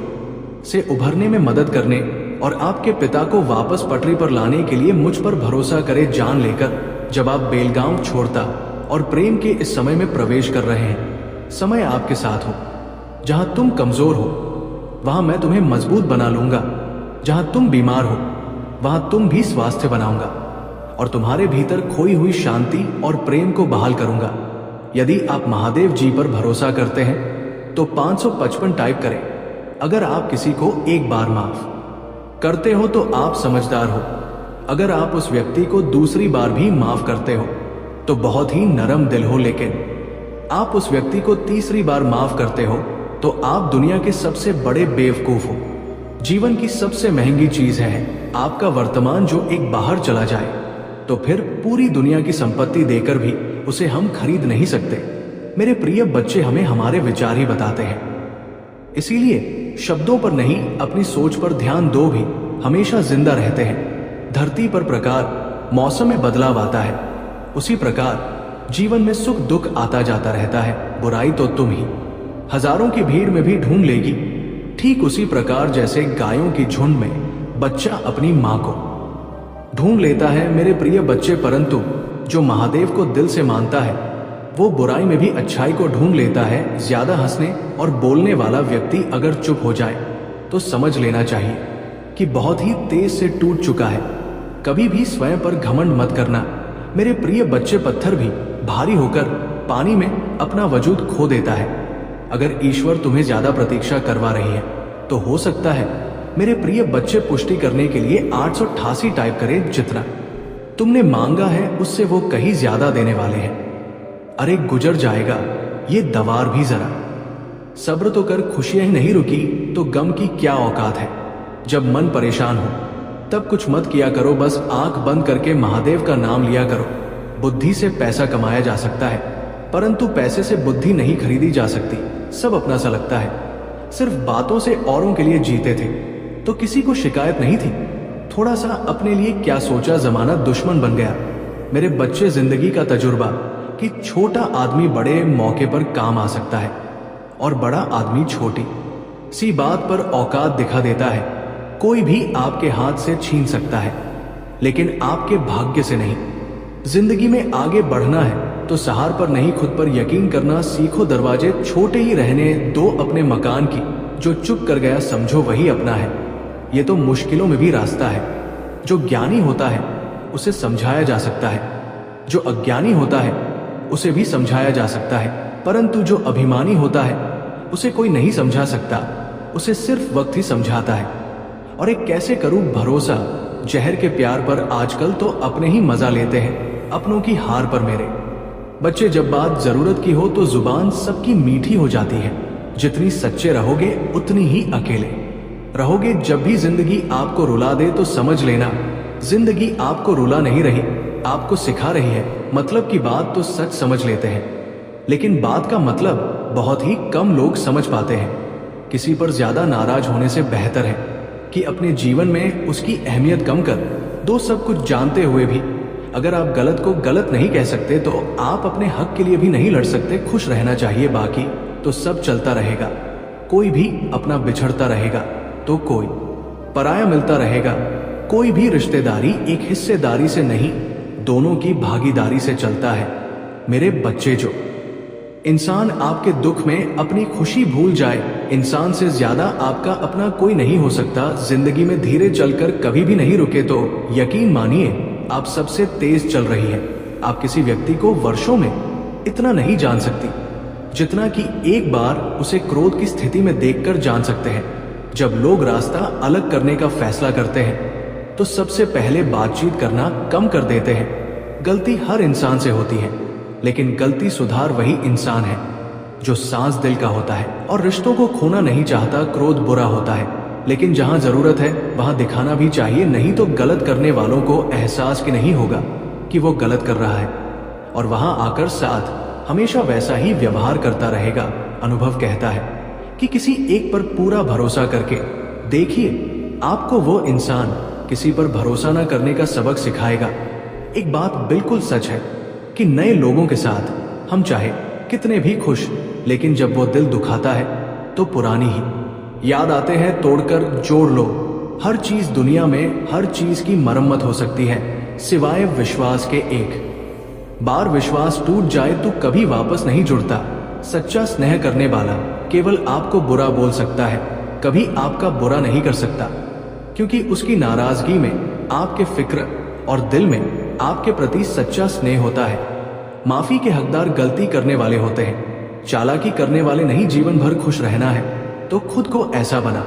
से उभरने में मदद करने और आपके पिता को वापस पटरी पर लाने के लिए मुझ पर भरोसा करे जान लेकर जब आप बेलगांव छोड़ता और प्रेम के इस समय में प्रवेश कर रहे हैं। समय आपके साथ हो। जहां तुम कमजोर हो वहां मैं तुम्हें मजबूत बना लूंगा। जहां तुम बीमार हो वहां तुम भी स्वास्थ्य बनाऊंगा और तुम्हारे भीतर खोई हुई शांति और प्रेम को बहाल करूंगा। यदि आप महादेव जी पर भरोसा करते हैं तो 555 टाइप करें। अगर आप किसी को एक बार माफ करते हो तो आप समझदार हो। अगर आप उस व्यक्ति को दूसरी बार भी माफ करते हो तो बहुत ही नरम दिल हो। लेकिन आप उस व्यक्ति को तीसरी बार माफ करते हो तो आप दुनिया के सबसे बड़े बेवकूफ हो। जीवन की सबसे महंगी चीज है आपका वर्तमान, जो एक बाहर चला जाए तो फिर पूरी दुनिया की संपत्ति देकर भी उसे हम खरीद नहीं सकते। मेरे प्रिय बच्चे, हमें हमारे विचार ही बताते हैं, इसीलिए शब्दों पर नहीं अपनी सोच पर ध्यान दो भी हमेशा जिंदा रहते हैं। धरती पर प्रकार मौसम में बदलाव आता है, उसी प्रकार जीवन में सुख दुख आता जाता रहता है। बुराई तो तुम ही हजारों की भीड़ में भी ढूंढ लेगी, ठीक उसी प्रकार जैसे गायों की झुंड में बच्चा अपनी मां को ढूंढ लेता है। मेरे प्रिय बच्चे, परंतु जो महादेव को दिल से मानता है वो बुराई में भी अच्छाई को ढूंढ लेता है। ज्यादा हंसने और बोलने वाला व्यक्ति अगर चुप हो जाए तो समझ लेना चाहिए कि बहुत ही तेज से टूट चुका है। कभी भी स्वयं पर घमंड मत करना मेरे प्रिय बच्चे। पत्थर भी भारी होकर पानी में अपना वजूद खो देता है। अगर ईश्वर तुम्हें ज्यादा प्रतीक्षा करवा रही है तो हो सकता है मेरे प्रिय बच्चे पुष्टि करने के लिए 888 टाइप करें। जितना तुमने मांगा है उससे वो कहीं ज्यादा देने वाले हैं। अरे गुजर जाएगा ये दवार भी, जरा सब्र तो कर। खुशियां ही नहीं रुकी तो गम की क्या औकात है। जब मन परेशान हो तब कुछ मत किया करो, बस आंख बंद करके महादेव का नाम लिया करो। बुद्धि से पैसा कमाया जा सकता है परंतु पैसे से बुद्धि नहीं खरीदी जा सकती। सब अपना सा लगता है। सिर्फ बातों से औरों के लिए जीते थे तो किसी को शिकायत नहीं थी। थोड़ा सा अपने लिए क्या सोचा, जमाना दुश्मन बन गया। मेरे बच्चे, जिंदगी का तजुर्बा कि छोटा आदमी बड़े मौके पर काम आ सकता है और बड़ा आदमी छोटी सी बात पर औकात दिखा देता है। कोई भी आपके हाथ से छीन सकता है लेकिन आपके भाग्य से नहीं। जिंदगी में आगे बढ़ना है तो सहार पर नहीं, खुद पर यकीन करना सीखो। दरवाजे छोटे ही रहने दो अपने मकान की, जो चुप कर गया समझो वही अपना है। ये तो मुश्किलों में भी रास्ता है। जो ज्ञानी होता है उसे समझाया जा सकता है, जो अज्ञानी होता है उसे भी समझाया जा सकता है, परंतु जो अभिमानी होता है उसे कोई नहीं समझा सकता, उसे सिर्फ वक्त ही समझाता है। और एक कैसे करूं भरोसा जहर के प्यार पर, आजकल तो अपने ही मजा लेते हैं अपनों की हार पर। मेरे बच्चे, जब बात जरूरत की हो तो जुबान सबकी मीठी हो जाती है। जितनी सच्चे रहोगे उतनी ही अकेले रहोगे। जब भी जिंदगी आपको रुला दे तो समझ लेना जिंदगी आपको रुला नहीं रही, आपको सिखा रही है। मतलब की बात तो सच समझ लेते हैं लेकिन बात का मतलब बहुत ही कम लोग समझ पाते हैं। किसी पर ज्यादा नाराज होने से बेहतर है कि अपने जीवन में उसकी अहमियत कम कर दो। सब कुछ जानते हुए भी अगर आप गलत को गलत नहीं कह सकते तो आप अपने हक के लिए भी नहीं लड़ सकते। खुश रहना चाहिए, बाकी तो सब चलता रहेगा। कोई भी अपना बिछड़ता रहेगा तो कोई पराया मिलता रहेगा। कोई भी रिश्तेदारी एक हिस्सेदारी से नहीं, दोनों की भागीदारी से चलता है। मेरे बच्चे, जो इंसान आपके दुख में अपनी खुशी भूल जाए, इंसान से ज्यादा आपका अपना कोई नहीं हो सकता। जिंदगी में धीरे चलकर कभी भी नहीं रुके तो यकीन मानिए आप सबसे तेज चल रही है। आप किसी व्यक्ति को वर्षों में इतना नहीं जान सकती जितना कि एक बार उसे क्रोध की स्थिति में देखकर जान सकते हैं। जब लोग रास्ता अलग करने का फैसला करते हैं तो सबसे पहले बातचीत करना कम कर देते हैं। गलती हर इंसान से होती है लेकिन गलती सुधार वही इंसान है जो सांस दिल का होता है और रिश्तों को खोना नहीं चाहता। क्रोध बुरा होता है लेकिन जहां जरूरत है वहां दिखाना भी चाहिए, नहीं तो गलत करने वालों को एहसास कि नहीं होगा कि वो गलत कर रहा है और वहां आकर साथ हमेशा वैसा ही व्यवहार करता रहेगा। अनुभव कहता है कि किसी एक पर पूरा भरोसा करके देखिए, आपको वो इंसान किसी पर भरोसा न करने का सबक सिखाएगा। एक बात बिल्कुल सच है कि नए लोगों के साथ हम चाहे कितने भी खुश, लेकिन जब वो दिल दुखाता है तो पुरानी ही याद आते हैं तोड़कर जोड़ लो। हर चीज दुनिया में, हर चीज की मरम्मत हो सकती है सिवाय विश्वास के। एक बार विश्वास टूट जाए तो कभी वापस नहीं जुड़ता। सच्चा स्नेह करने वाला केवल आपको बुरा बोल सकता है, कभी आपका बुरा नहीं कर सकता, क्योंकि उसकी नाराजगी में आपके फिक्र और दिल में आपके प्रति सच्चा स्नेह होता है। माफी के हकदार गलती करने वाले होते हैं, चालाकी करने वाले नहीं। जीवन भर खुश रहना है तो खुद को ऐसा बना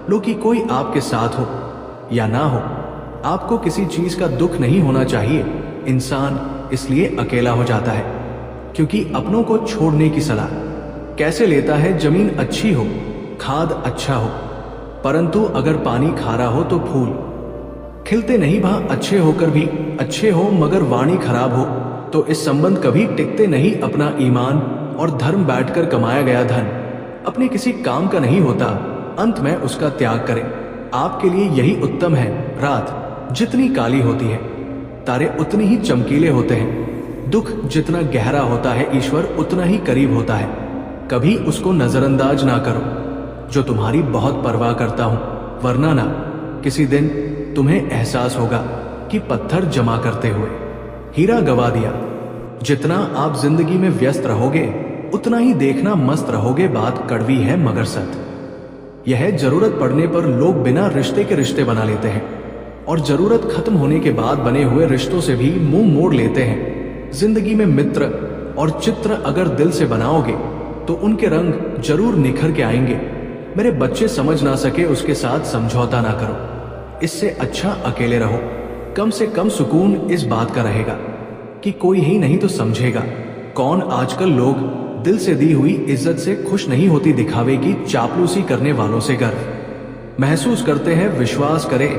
लो कि कोई आपके साथ हो या ना हो, आपको किसी चीज का दुख नहीं होना चाहिए। इंसान इसलिए अकेला हो जाता है क्योंकि अपनों को छोड़ने की सलाह कैसे लेता है। जमीन अच्छी हो, खाद अच्छा हो, परंतु अगर पानी खारा हो तो फूल खिलते नहीं। वहां अच्छे होकर भी अच्छे हो मगर वाणी खराब हो तो इस संबंध कभी टिकते नहीं। अपना ईमान और धर्म बैठकर कमाया गया धन अपने किसी काम का नहीं होता, अंत में उसका त्याग करें। आपके लिए यही उत्तम है। रात जितनी काली होती है तारे उतनी ही चमकीले होते हैं। दुख जितना गहरा होता है ईश्वर उतना ही करीब होता है। कभी उसको नजरअंदाज ना करो जो तुम्हारी बहुत परवाह करता हूं, वरना ना किसी दिन तुम्हें एहसास होगा कि पत्थर जमा करते हुए हीरा गवा दिया। जितना आप जिंदगी में व्यस्त रहोगे उतना ही देखना मस्त रहोगे। बात कड़वी है मगर सत्य यह है, जरूरत पड़ने पर लोग बिना रिश्ते के रिश्ते बना लेते हैं और जरूरत खत्म होने के बाद बने हुए रिश्तों से भी मुंह मोड़ लेते हैं। जिंदगी में मित्र और चित्र अगर दिल से बनाओगे तो उनके रंग जरूर निखर के आएंगे। मेरे बच्चे समझ ना सके उसके साथ समझौता ना करो, इससे अच्छा अकेले रहो। कम से कम सुकून इस बात का रहेगा कि कोई ही नहीं तो समझेगा कौन। आजकल लोग दिल से दी हुई इज्जत से खुश नहीं होती, दिखावे की चापलूसी करने वालों से गर्व महसूस करते हैं। विश्वास करें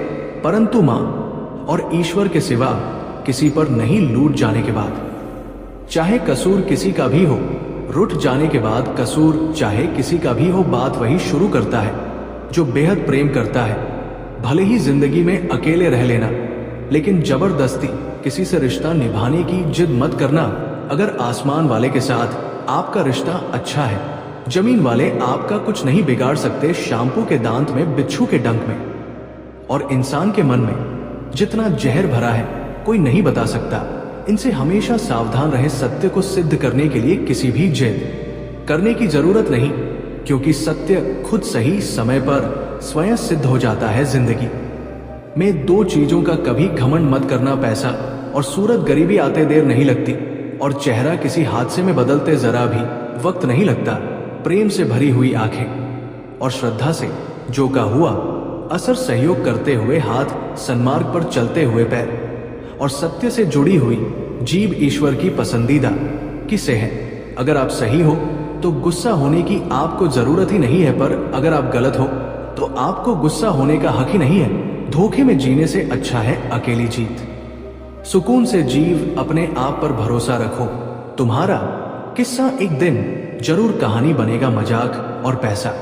परंतु मां और ईश्वर के सिवा किसी पर नहीं लूट जाने के बाद। चाहे कसूर किसी का भी हो, रुठ जाने के बाद कसूर चाहे किसी का भी हो, बात वही शुरू करता है जो बेहद प्रेम करता है। भले ही जिंदगी में अकेले रह लेना, लेकिन जबरदस्ती किसी से रिश्ता निभाने की जिद मत करना। अगर आसमान वाले के साथ आपका रिश्ता अच्छा है, जमीन वाले आपका कुछ नहीं बिगाड़ सकते। शैम्पू के दांत में, बिच्छू के डंक में और इंसान के मन में जितना जहर भरा है कोई नहीं बता सकता। इनसे हमेशा सावधान रहे। सत्य को सिद्ध करने के लिए किसी भी जिद करने की जरूरत नहीं, क्योंकि सत्य खुद सही समय पर स्वयं सिद्ध हो जाता है। जिंदगी में दो चीजों का कभी घमंड मत करना, पैसा और सूरत। गरीबी आते देर नहीं लगती और चेहरा किसी हादसे में बदलते जरा भी वक्त नहीं लगता। प्रेम से भरी हुई आंखें और श्रद्धा से जो का हुआ असर, सहयोग करते हुए हाथ, सन्मार्ग पर चलते हुए पैर और सत्य से जुड़ी हुई जीभ ईश्वर की पसंदीदा किसे है। अगर आप सही हो तो गुस्सा होने की आपको जरूरत ही नहीं है, पर अगर आप गलत हो तो आपको गुस्सा होने का हक ही नहीं है। धोखे में जीने से अच्छा है अकेली जीत। सुकून से जीव, अपने आप पर भरोसा रखो। तुम्हारा किस्सा एक दिन जरूर कहानी बनेगा, मजाक और पैसा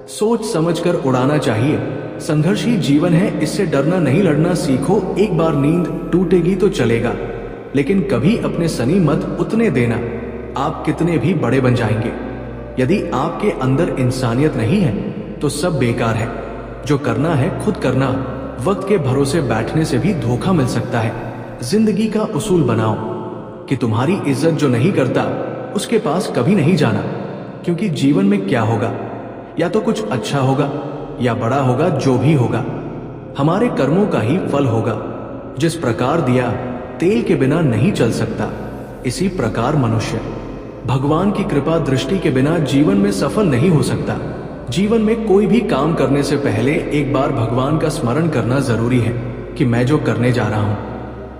सोच समझकर उड़ाना चाहिए। संघर्ष ही जीवन है, इससे डरना नहीं, लड़ना सीखो। एक बार नींद टूटेगी तो चलेगा, लेकिन कभी अपने सनी मत उतने देना, आप कितने भी बड़े बन जाएंगे। यदि आपके अंदर इंसानियत नहीं है तो सब बेकार है। जो करना है खुद करना। वक्त के भरोसे बैठने से भी धोखा मिल सकता है। जिंदगी का उसूल बनाओ कि तुम्हारी इज्जत जो नहीं करता उसके पास कभी नहीं जाना, क्योंकि जीवन में क्या होगा, या तो कुछ अच्छा होगा या बड़ा होगा। जो भी होगा हमारे कर्मों का ही फल होगा। जिस प्रकार दिया तेल के बिना नहीं चल सकता, इसी प्रकार मनुष्य भगवान की कृपा दृष्टि के बिना जीवन में सफल नहीं हो सकता। जीवन में कोई भी काम करने से पहले एक बार भगवान का स्मरण करना जरूरी है कि मैं जो करने जा रहा हूं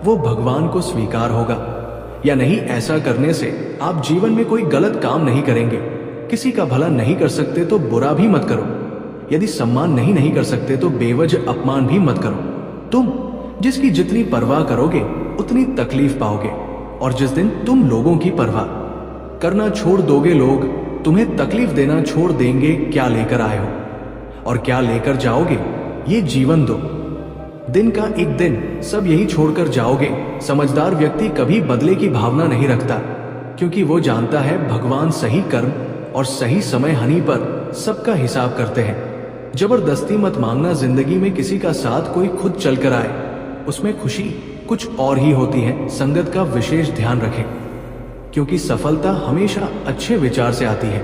वो भगवान को स्वीकार होगा या नहीं। ऐसा करने से आप जीवन में कोई गलत काम नहीं करेंगे। किसी का भला नहीं कर सकते तो बुरा भी मत करो। यदि सम्मान नहीं कर सकते तो बेवजह अपमान भी मत करो। तुम जिसकी जितनी परवाह करोगे उतनी तकलीफ पाओगे, और जिस दिन तुम लोगों की परवाह करना छोड़ दोगे, लोग तुम्हें तकलीफ देना छोड़ देंगे। क्या लेकर आए हो और क्या लेकर जाओगे, ये जीवन दो दिन का एक दिन सब यही छोड़कर जाओगे। समझदार व्यक्ति कभी बदले की भावना नहीं रखता, क्योंकि वो जानता है भगवान सही कर्म और सही समय हानि पर सबका हिसाब करते हैं। जबरदस्ती मत मांगना। जिंदगी में किसी का साथ कोई खुद चल कर आए, उसमें खुशी कुछ और ही होती है। संगत का विशेष ध्यान रखें, क्योंकि सफलता हमेशा अच्छे विचार से आती है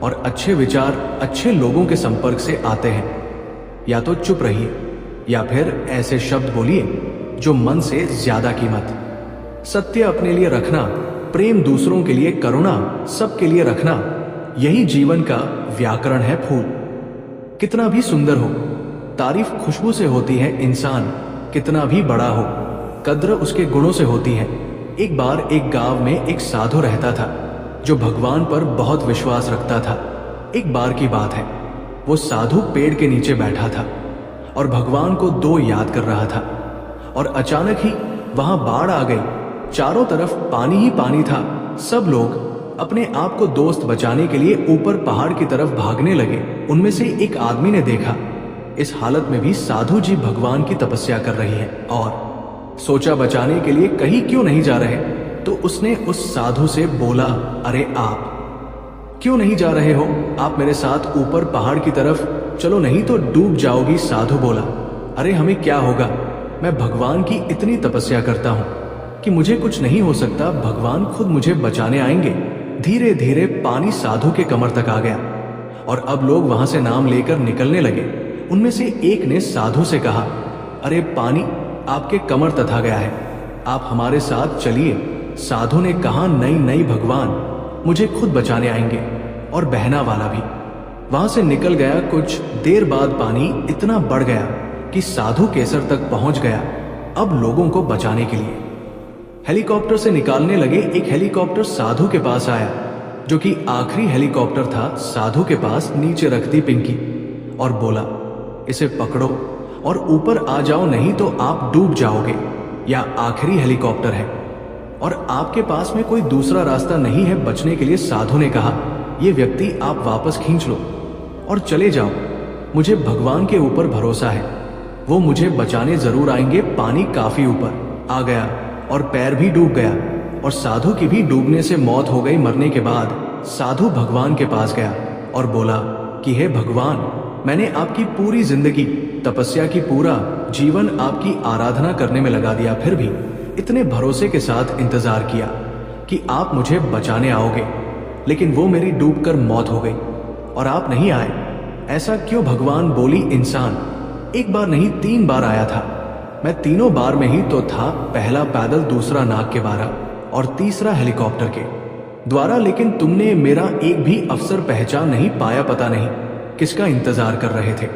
और अच्छे विचार अच्छे लोगों के संपर्क से आते हैं। या तो चुप रहिए या फिर ऐसे शब्द बोलिए जो मन से ज्यादा कीमत। सत्य अपने लिए रखना, प्रेम दूसरों के लिए, करुणा सबके लिए रखना, यही जीवन का व्याकरण है। फूल कितना भी सुंदर हो, तारीफ खुशबू से होती है। इंसान कितना भी बड़ा हो, कद्र उसके गुणों से होती है। एक बार एक गांव में एक साधु रहता था जो भगवान पर बहुत विश्वास रखता था। एक बार की बात है, वो साधु पेड़ के नीचे बैठा था और भगवान को दो याद कर रहा था और अचानक ही वहां बाढ़ आ गई। चारों तरफ पानी ही पानी था। सब लोग अपने आप को दोस्त बचाने के लिए ऊपर पहाड़ की तरफ भागने लगे। उनमें से एक आदमी ने देखा इस हालत में भी साधु जी भगवान की तपस्या कर रही है और सोचा बचाने के लिए कहीं क्यों नहीं जा रहे। तो उसने उस साधु से बोला, अरे आप क्यों नहीं जा रहे हो? आप मेरे साथ ऊपर पहाड़ की तरफ चलो, नहीं तो डूब जाओगी। साधु बोला, अरे हमें क्या होगा, मैं भगवान की इतनी तपस्या करता हूं कि मुझे कुछ नहीं हो सकता। भगवान खुद मुझे बचाने आएंगे। धीरे धीरे पानी साधु के कमर तक आ गया और अब लोग वहां से नाम लेकर निकलने लगे। उनमें से एक ने साधु से कहा, अरे पानी आपके कमर तक आ गया है, आप हमारे साथ चलिए। साधु ने कहा, नहीं नहीं भगवान मुझे खुद बचाने आएंगे। और बहना वाला भी वहां से निकल गया। कुछ देर बाद पानी इतना बढ़ गया कि साधु केसर तक पहुंच गया। अब लोगों को बचाने के लिए हेलीकॉप्टर से निकालने लगे। एक हेलीकॉप्टर साधु के पास आया, जो कि आखिरी हेलीकॉप्टर था। साधु के पास नीचे रख दी पिंकी और बोला, इसे पकड़ो और ऊपर आ जाओ, नहीं तो आप डूब जाओगे। या आखिरी हेलीकॉप्टर है और आपके पास में कोई दूसरा रास्ता नहीं है बचने के लिए। साधु ने कहा, यह व्यक्ति आप वापस खींच लो और चले जाओ। मुझे भगवान के ऊपर भरोसा है, वो मुझे बचाने जरूर आएंगे। पानी काफी ऊपर आ गया और पैर भी डूब गया और साधु की भी डूबने से मौत हो गई। मरने के बाद साधु भगवान के पास गया और बोला कि हे भगवान, मैंने आपकी पूरी जिंदगी तपस्या की, पूरा जीवन आपकी आराधना करने में लगा दिया, फिर भी इतने भरोसे के साथ इंतजार किया कि आप मुझे बचाने आओगे, लेकिन वो मेरी डूबकर मौत हो गई और आप नहीं आए। ऐसा क्यों भगवान? बोली इंसान एक बार नहीं 3 बार आया था। मैं तीनों बार में ही तो था, पहला पैदल, दूसरा नाग के द्वारा और तीसरा हेलीकॉप्टर के द्वारा, लेकिन तुमने मेरा एक भी अवसर पहचान नहीं पाया। पता नहीं किसका इंतजार कर रहे थे।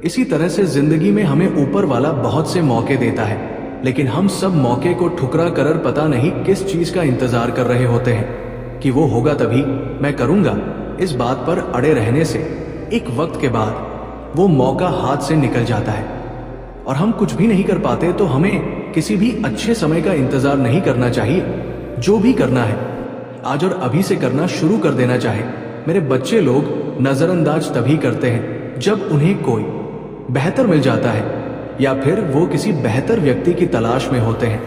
इसी तरह से जिंदगी में हमें ऊपर वाला बहुत से मौके देता है, लेकिन हम सब मौके को ठुकरा कर पता नहीं किस चीज का इंतजार कर रहे होते हैं कि वो होगा तभी मैं करूंगा। इस बात पर अड़े रहने से एक वक्त के बाद वो मौका हाथ से निकल जाता है और हम कुछ भी नहीं कर पाते। तो हमें किसी भी अच्छे समय का इंतजार नहीं करना चाहिए। जो भी करना है आज और अभी से करना शुरू कर देना चाहिए। मेरे बच्चे लोग नजरअंदाज तभी करते हैं जब उन्हें कोई बेहतर मिल जाता है या फिर वो किसी बेहतर व्यक्ति की तलाश में होते हैं।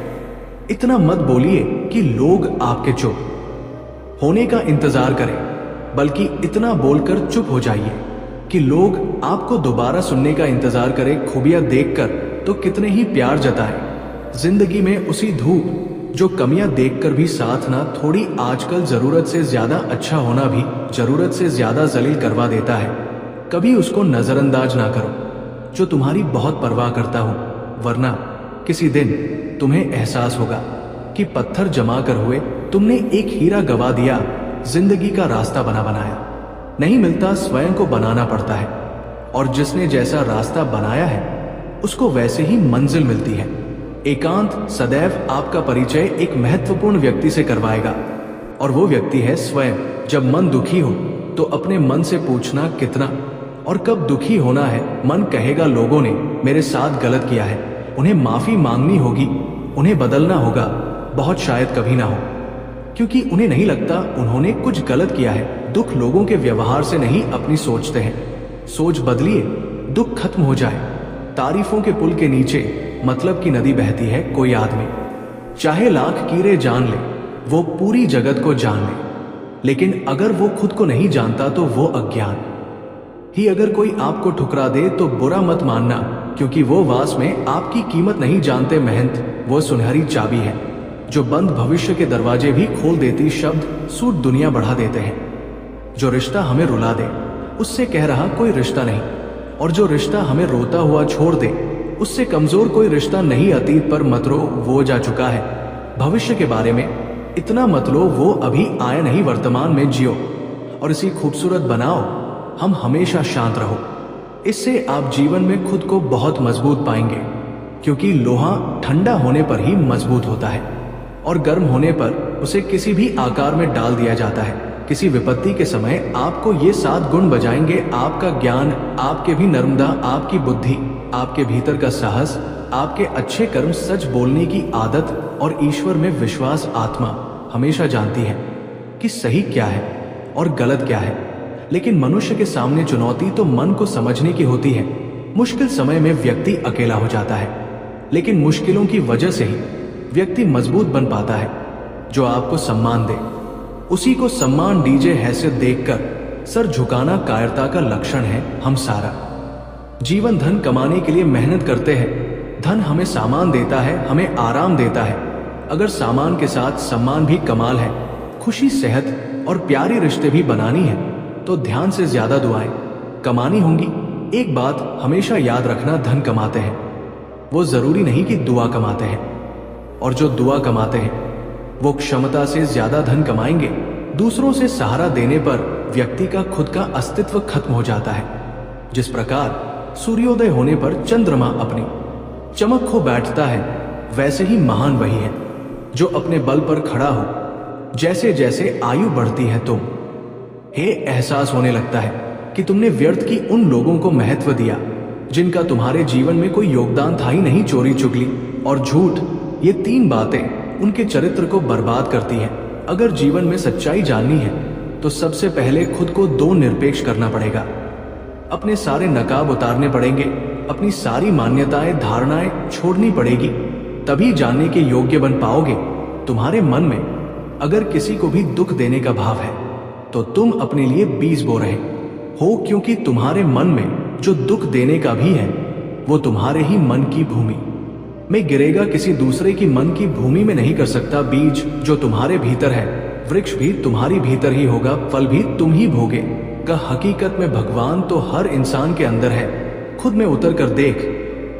इतना मत बोलिए कि लोग आपके चुप होने का इंतजार करें, बल्कि इतना बोलकर चुप हो जाइए कि लोग आपको दोबारा सुनने का इंतजार करें। खूबियां देखकर तो कितने ही प्यार जताएं। जिंदगी में उसी धूप जो कमियां देखकर भी साथ ना, थोड़ी आजकल जरूरत से ज्यादा अच्छा होना भी जरूरत से ज्यादा जलील करवा देता है। कभी उसको नजरअंदाज ना करो जो तुम्हारी बहुत परवाह करता हो, वरना किसी दिन तुम्हें एहसास होगा कि पत्थर जमा कर हुए तुमने एक हीरा गवा दिया। जिंदगी का रास्ता बनाया नहीं मिलता, स्वयं को बनाना पड़ता है और जिसने जैसा रास्ता बनाया है उसको वैसे ही मंजिल मिलती है। एकांत सदैव आपका परिचय एक महत्वपूर्ण व्यक्ति से करवाएगा और वो व्यक्ति है स्वयं। जब मन दुखी हो तो अपने मन से पूछना कितना और कब दुखी होना है। मन कहेगा लोगों ने मेरे साथ गलत किया है, उन्हें माफी मांगनी होगी, उन्हें बदलना होगा। बहुत शायद कभी ना हो, क्योंकि उन्हें नहीं लगता उन्होंने कुछ गलत किया है। दुख लोगों के व्यवहार से नहीं अपनी सोचते हैं। सोच बदलिए, दुख खत्म हो जाए। तारीफों के पुल के नीचे मतलब की नदी बहती है। कोई आदमी चाहे लाख कीड़े जान ले, वो पूरी जगत को जान ले। लेकिन अगर वो खुद को नहीं जानता तो वो अज्ञान ही। अगर कोई आपको ठुकरा दे तो बुरा मत मानना, क्योंकि वो वास में आपकी कीमत नहीं जानते महंत। वो सुनहरी चाबी है जो बंद भविष्य के दरवाजे भी खोल देती। शब्द सूट दुनिया बढ़ा देते हैं। जो रिश्ता हमें रुला दे उससे कह रहा कोई रिश्ता नहीं, और जो रिश्ता हमें रोता हुआ छोड़ दे उससे कमजोर कोई रिश्ता नहीं। अतीत पर मत रो, वो जा चुका है। भविष्य के बारे में इतना मत लो, वो अभी आया नहीं। वर्तमान में जियो और इसी खूबसूरत बनाओ। हम हमेशा शांत रहो, इससे आप जीवन में खुद को बहुत मजबूत पाएंगे, क्योंकि लोहा ठंडा होने पर ही मजबूत होता है और गर्म होने पर उसे किसी भी आकार में डाल दिया जाता है। किसी विपत्ति के समय आपको ये 7 गुण बजाएंगे। आपका ज्ञान, आपके भी नर्मदा, आपकी बुद्धि, आपके भीतर का साहस, आपके अच्छे कर्म, सच बोलने की आदत और ईश्वर में विश्वास। आत्मा हमेशा जानती है कि सही क्या है और गलत क्या है, लेकिन मनुष्य के सामने चुनौती तो मन को समझने की होती है। मुश्किल समय में व्यक्ति अकेला हो जाता है, लेकिन मुश्किलों की वजह से ही व्यक्ति मजबूत बन पाता है। जो आपको सम्मान दे उसी को सम्मान दीजिए। हैसियत देखकर सर झुकाना कायरता का लक्षण है। हम सारा जीवन धन कमाने के लिए मेहनत करते हैं। धन हमें सामान देता है, हमें आराम देता है। अगर सामान के साथ सम्मान भी कमाल है, खुशी, सेहत और प्यारी रिश्ते भी बनानी है, तो ध्यान से ज्यादा दुआएं कमानी होंगी। एक बात हमेशा याद रखना, धन कमाते हैं वो जरूरी नहीं कि दुआ कमाते हैं, और जो दुआ कमाते हैं वो क्षमता से ज्यादा धन कमाएंगे। दूसरों से सहारा देने पर व्यक्ति का खुद का अस्तित्व खत्म हो जाता है। जिस प्रकार सूर्योदय होने पर चंद्रमा अपनी चमक खो बैठता है, वैसे ही महान वही है जो अपने बल पर खड़ा हो। जैसे जैसे आयु बढ़ती है तुम एहसास होने लगता है कि तुमने व्यर्थ की उन लोगों को महत्व दिया जिनका तुम्हारे जीवन में कोई योगदान था ही नहीं। चोरी, चुगली और झूठ, ये 3 बातें उनके चरित्र को बर्बाद करती हैं। अगर जीवन में सच्चाई जाननी है तो सबसे पहले खुद को 2 निरपेक्ष करना पड़ेगा। अपने सारे नकाब उतारने पड़ेंगे, अपनी सारी मान्यताएं, धारणाएं छोड़नी पड़ेगी, तभी जानने के योग्य बन पाओगे। तुम्हारे मन में अगर किसी को भी दुख देने का भाव है तो तुम अपने लिए बीज बो रहे हो, क्योंकि तुम्हारे मन में जो दुख देने का भी है वो तुम्हारे ही मन की भूमि में गिरेगा, किसी दूसरे की मन की भूमि में नहीं कर सकता। बीज जो तुम्हारे भीतर है, वृक्ष भी तुम्हारी भीतर ही होगा, फल भी तुम ही भोगे। का हकीकत में भगवान तो हर इंसान के अंदर है। खुद में उतर कर देख,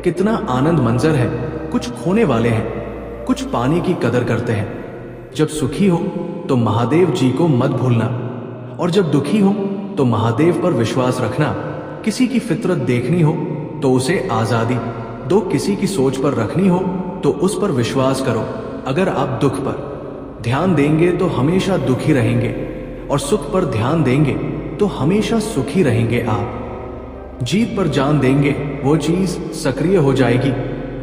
कितना आनंद मंजर है। कुछ खोने वाले हैं, कुछ पाने की कदर करते हैं। जब सुखी हो तो महादेव जी को मत भूलना, और जब दुखी हो तो महादेव पर विश्वास रखना। किसी की फितरत देखनी हो तो उसे आजादी दो, किसी की सोच पर रखनी हो तो उस पर विश्वास करो। अगर आप दुख पर ध्यान देंगे तो हमेशा दुखी रहेंगे, और सुख पर ध्यान देंगे तो हमेशा सुखी रहेंगे। आप जीत पर जान देंगे, वो चीज सक्रिय हो जाएगी,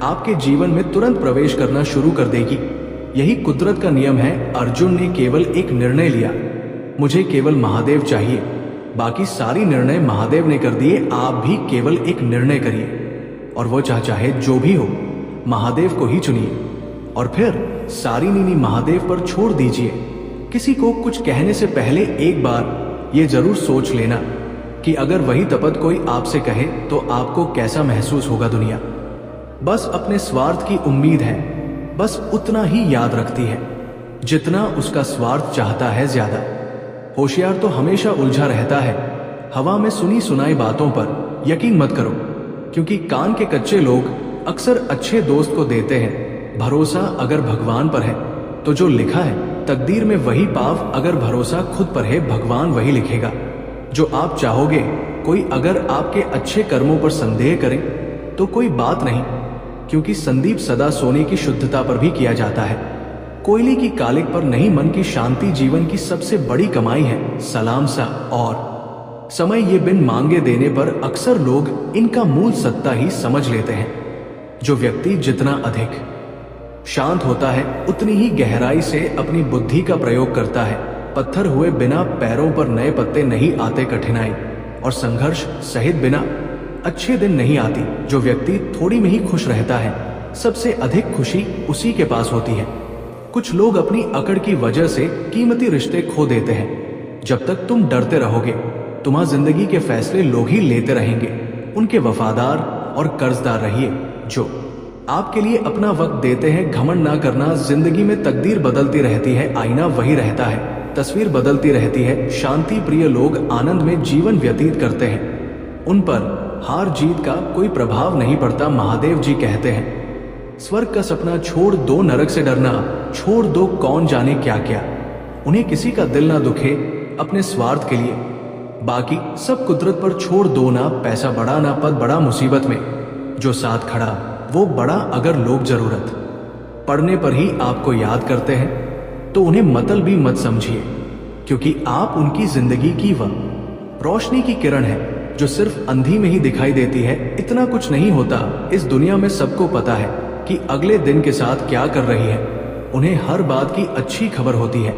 आपके जीवन में तुरंत प्रवेश करना शुरू कर देगी। यही कुदरत का नियम है। अर्जुन ने केवल एक निर्णय लिया, मुझे केवल महादेव चाहिए, बाकी सारी निर्णय महादेव ने कर दिए। आप भी केवल एक निर्णय करिए, और वो चाहे जो भी हो, महादेव को ही चुनिए, और फिर सारी नीनी महादेव पर छोड़ दीजिए। किसी को कुछ कहने से पहले एक बार ये जरूर सोच लेना कि अगर वही तपत कोई आपसे कहे तो आपको कैसा महसूस होगा। दुनिया बस अपने स्वार्थ की उम्मीद है, बस उतना ही याद रखती है जितना उसका स्वार्थ चाहता है ज्यादा। होशियार तो हमेशा उलझा रहता है। हवा में सुनी सुनाई बातों पर यकीन मत करो, क्योंकि कान के कच्चे लोग अक्सर अच्छे दोस्त को देते हैं। भरोसा अगर भगवान पर है तो जो लिखा है तकदीर में वही पाव। अगर भरोसा खुद पर है, भगवान वही लिखेगा जो आप चाहोगे। कोई अगर आपके अच्छे कर्मों पर संदेह करे तो कोई बात नहीं, क्योंकि संदीप सदा सोने की शुद्धता पर भी किया जाता है, कोयले की कालिक पर नहीं। मन की शांति जीवन की सबसे बड़ी कमाई है। सलाम सा और समय ये बिन मांगे देने पर अक्सर लोग इनका मूल सत्ता ही समझ लेते हैं। जो व्यक्ति जितना अधिक शांत होता है उतनी ही गहराई से अपनी बुद्धि का प्रयोग करता है। पत्थर हुए बिना पैरों पर नए पत्ते नहीं आते। कठिनाई और संघर्ष सहित बिना अच्छे दिन नहीं आती। जो व्यक्ति थोड़ी में ही खुश रहता है, सबसे अधिक खुशी उसी के पास होती है। कुछ लोग अपनी अकड़ की वजह से कीमती रिश्ते खो देते हैं। जब तक तुम डरते रहोगे, तुम्हारी जिंदगी के फैसले लोग ही लेते रहेंगे। उनके वफादार और कर्जदार रहिए जो आपके लिए अपना वक्त देते हैं। घमंड ना करना, जिंदगी में तकदीर बदलती रहती है, आईना वही रहता है, तस्वीर बदलती रहती है। शांति प्रिय लोग आनंद में जीवन व्यतीत करते हैं, उन पर हार जीत का कोई प्रभाव नहीं पड़ता। महादेव जी कहते हैं, स्वर्ग का सपना छोड़ दो, नरक से डरना छोड़ दो, कौन जाने क्या क्या। उन्हें किसी का दिल ना दुखे अपने स्वार्थ के लिए, बाकी सब कुदरत पर छोड़ दो ना। पैसा बड़ा ना पद बड़ा, मुसीबत में जो साथ खड़ा वो बड़ा। अगर लोग जरूरत पड़ने पर ही आपको याद करते हैं तो उन्हें मतलबी मत समझिए, क्योंकि आप उनकी जिंदगी की वह रोशनी की किरण है जो सिर्फ अंधी में ही दिखाई देती है। इतना कुछ नहीं होता इस दुनिया में, सबको पता है कि अगले दिन के साथ क्या कर रही है। उन्हें हर बात की अच्छी खबर होती है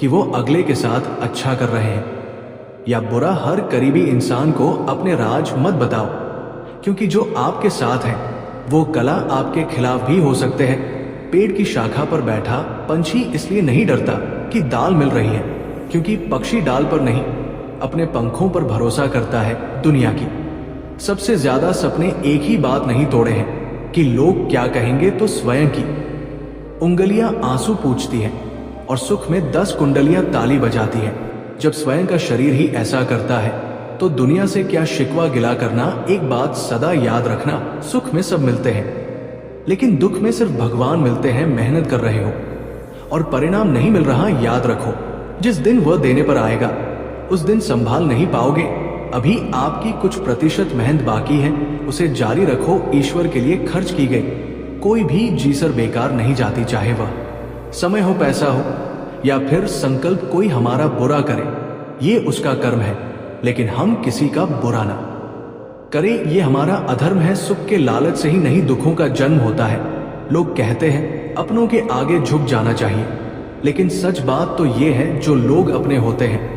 कि वो अगले के साथ अच्छा कर रहे हैं या बुरा। हर करीबी इंसान को अपने राज मत बताओ, क्योंकि जो आपके साथ है वो कला आपके खिलाफ भी हो सकते हैं। पेड़ की शाखा पर बैठा पंछी इसलिए नहीं डरता कि दाल मिल रही है, क्योंकि पक्षी डाल पर नहीं अपने पंखों पर भरोसा करता है। दुनिया की सबसे ज्यादा सपने एक ही बात नहीं तोड़े हैं कि लोग क्या कहेंगे, तो स्वयं की उंगलियां आंसू पूछती हैं और सुख में 10 कुंडलियां ताली बजाती है। जब स्वयं का शरीर ही ऐसा करता है तो दुनिया से क्या शिकवा गिला करना। एक बात सदा याद रखना, सुख में सब मिलते हैं, लेकिन दुख में सिर्फ भगवान मिलते हैं। मेहनत कर रहे हो और परिणाम नहीं मिल रहा, याद रखो जिस दिन वह देने पर आएगा उस दिन संभाल नहीं पाओगे। अभी आपकी कुछ प्रतिशत मेहनत बाकी है, उसे जारी रखो। ईश्वर के लिए खर्च की गई कोई भी जीसर बेकार नहीं जाती, चाहे वह समय हो, पैसा हो या फिर संकल्प। कोई हमारा बुरा करे ये उसका कर्म है, लेकिन हम किसी का बुरा ना करे ये हमारा अधर्म है। सुख के लालच से ही नहीं दुखों का जन्म होता है। लोग कहते हैं अपनों के आगे झुक जाना चाहिए, लेकिन सच बात तो ये है जो लोग अपने होते हैं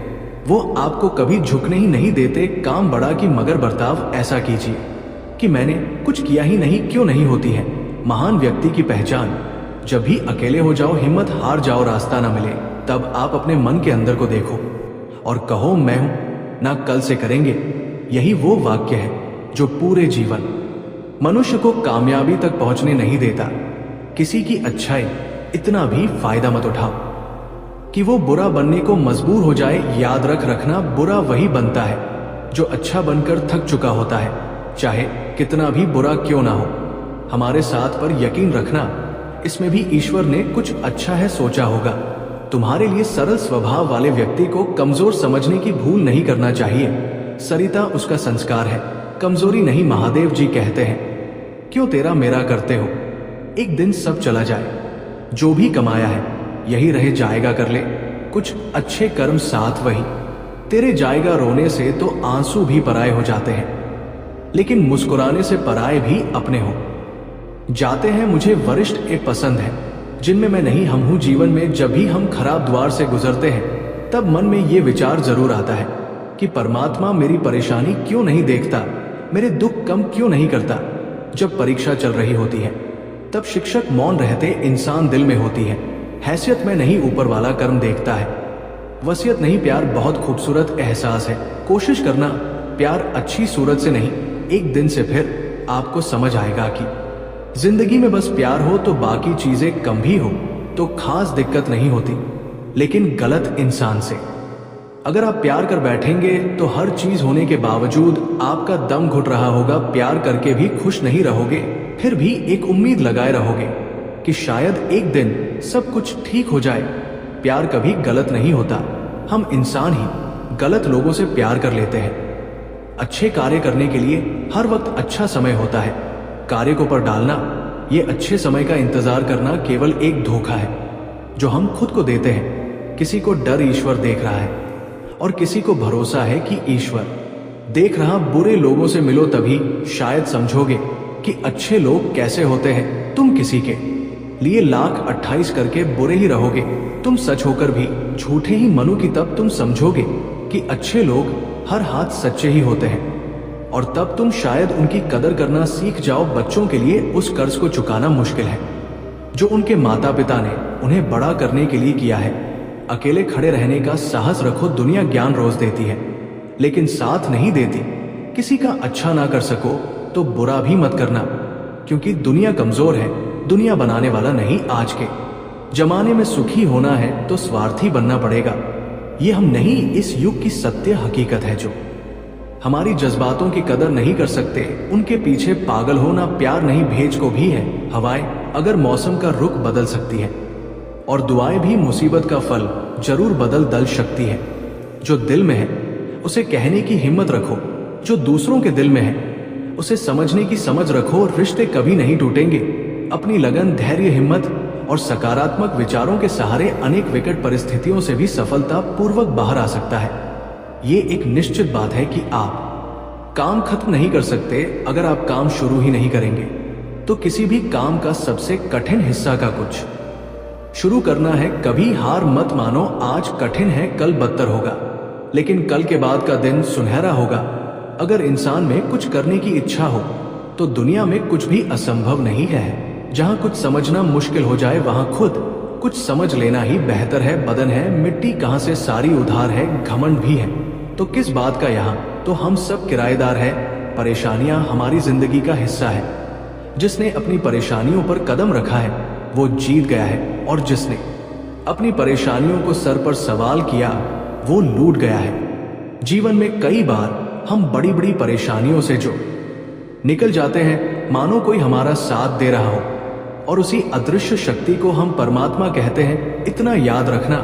वो आपको कभी झुकने ही नहीं देते। काम बड़ा कि मगर बर्ताव ऐसा कीजिए कि मैंने कुछ किया ही नहीं। क्यों नहीं होती है महान व्यक्ति की पहचान? जब भी अकेले हो जाओ, हिम्मत हार जाओ, रास्ता ना मिले, तब आप अपने मन के अंदर को देखो और कहो मैं हूं ना कल से करेंगे। यही वो वाक्य है जो पूरे जीवन मनुष्य को कामयाबी तक पहुंचने नहीं देता। किसी की अच्छाई इतना भी फायदा मत उठाओ कि वो बुरा बनने को मजबूर हो जाए। याद रखना, बुरा वही बनता है जो अच्छा बनकर थक चुका होता है, चाहे कितना भी बुरा क्यों ना हो। हमारे साथ पर यकीन रखना, इसमें भी ईश्वर ने कुछ अच्छा है सोचा होगा। तुम्हारे लिए सरल स्वभाव वाले व्यक्ति को कमजोर समझने की भूल नहीं करना चाहिए। सरिता उसका संस्कार है, कमजोरी नहीं। महादेव जी कहते हैं, क्यों तेरा मेरा करते हो, एक दिन सब चला जाए। जो भी कमाया है यही रह जाएगा, कर ले कुछ अच्छे कर्म साथ वही तेरे जाएगा। रोने से तो आंसू भी पराए हो जाते हैं, लेकिन मुस्कुराने से पराए भी अपने हो जाते हैं। मुझे वरिष्ठ एक पसंद है जिनमें मैं नहीं हम हूं। जीवन में जब भी हम खराब द्वार से गुजरते हैं तब मन में ये विचार जरूर आता है कि परमात्मा मेरी परेशानी क्यों नहीं देखता, मेरे दुख कम क्यों नहीं करता। जब परीक्षा चल रही होती है तब शिक्षक मौन रहते, इंसान दिल में होती है। हैसियत में नहीं ऊपर वाला कर्म देखता है। वसीयत नहीं, प्यार बहुत खूबसूरत एहसास है। कोशिश करना प्यार अच्छी सूरत से नहीं, एक दिन से फिर आपको समझ आएगा कि जिंदगी में बस प्यार हो तो बाकी चीजें कम भी हो तो खास दिक्कत नहीं होती, लेकिन गलत इंसान से अगर आप प्यार कर बैठेंगे तो हर चीज होने के बावजूद आपका दम घुट रहा होगा। प्यार करके भी खुश नहीं रहोगे, फिर भी एक उम्मीद लगाए रहोगे कि शायद एक दिन सब कुछ ठीक हो जाए। प्यार कभी गलत नहीं होता, हम इंसान ही गलत लोगों से प्यार कर लेते हैं। अच्छे कार्य करने के लिए हर वक्त अच्छा समय होता है। कार्य को पर डालना, ये अच्छे समय का इंतजार करना केवल एक धोखा है जो हम खुद को देते हैं। किसी को डर ईश्वर देख रहा है और किसी को भरोसा है कि ईश्वर देख रहा। बुरे लोगों से मिलो तभी शायद समझोगे कि अच्छे लोग कैसे होते हैं। तुम किसी के लिए 1,28,000 करके बुरे ही रहोगे, तुम सच होकर भी झूठे ही मनो की, तब तुम समझोगे कि अच्छे लोग हर हाथ सच्चे ही होते हैं और तब तुम शायद उनकी कदर करना सीख जाओ। बच्चों के लिए उस कर्ज को चुकाना मुश्किल है जो उनके माता पिता ने उन्हें बड़ा करने के लिए किया है। अकेले खड़े रहने का साहस रखो, दुनिया ज्ञान रोज देती है लेकिन साथ नहीं देती। किसी का अच्छा ना कर सको तो बुरा भी मत करना, क्योंकि दुनिया कमजोर है, दुनिया बनाने वाला नहीं। आज के जमाने में सुखी होना है तो स्वार्थी बनना पड़ेगा। ये हम नहीं, इस युग की सत्य हकीकत है। जो हमारी जज्बातों की कदर नहीं कर सकते उनके पीछे पागल होना प्यार नहीं, भेज को भी है। हवाएं अगर मौसम का रुख बदल सकती है और दुआएं भी मुसीबत का फल जरूर बदल सकती है। जो दिल में है उसे कहने की हिम्मत रखो, जो दूसरों के दिल में है उसे समझने की समझ रखो। रिश्ते कभी नहीं टूटेंगे। अपनी लगन, धैर्य, हिम्मत और सकारात्मक विचारों के सहारे अनेक विकट परिस्थितियों से भी सफलता पूर्वक बाहर आ सकता है। ये एक निश्चित बात है कि आप काम खत्म नहीं कर सकते अगर आप काम शुरू ही नहीं करेंगे। तो किसी भी काम का सबसे कठिन हिस्सा का कुछ शुरू करना है। कभी हार मत मानो, आज कठिन है कल बदतर होगा, लेकिन कल के बाद का दिन सुनहरा होगा। अगर इंसान में कुछ करने की इच्छा हो तो दुनिया में कुछ भी असंभव नहीं है। जहां कुछ समझना मुश्किल हो जाए वहां खुद कुछ समझ लेना ही बेहतर है। बदन है मिट्टी कहां से सारी उधार है, घमंड भी है तो किस बात का यहाँ, तो हम सब किराएदार है। परेशानियां हमारी जिंदगी का हिस्सा है। जिसने अपनी परेशानियों पर कदम रखा है वो जीत गया है, और जिसने अपनी परेशानियों को सर पर सवाल किया वो लूट गया है। जीवन में कई बार हम बड़ी बड़ी परेशानियों से जो निकल जाते हैं मानो कोई हमारा साथ दे रहा हो, और उसी अदृश्य शक्ति को हम परमात्मा कहते हैं। इतना याद रखना,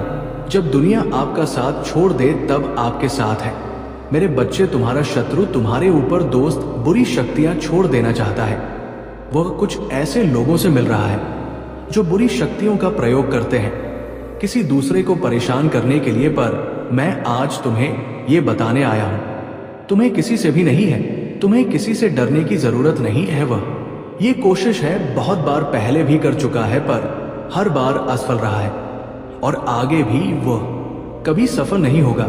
जब दुनिया आपका साथ छोड़ दे तब आपके साथ है। मेरे बच्चे, तुम्हारा शत्रु तुम्हारे ऊपर दोस्त बुरी शक्तियां छोड़ देना चाहता है। वह कुछ ऐसे लोगों से मिल रहा है जो बुरी शक्तियों का प्रयोग करते हैं किसी दूसरे को परेशान करने के लिए। पर मैं आज तुम्हें ये बताने आया हूं, तुम्हें किसी से भी नहीं है, तुम्हें किसी से डरने की जरूरत नहीं है। वह ये कोशिश है, बहुत बार पहले भी कर चुका है पर हर बार असफल रहा है, और आगे भी वह कभी सफल नहीं होगा,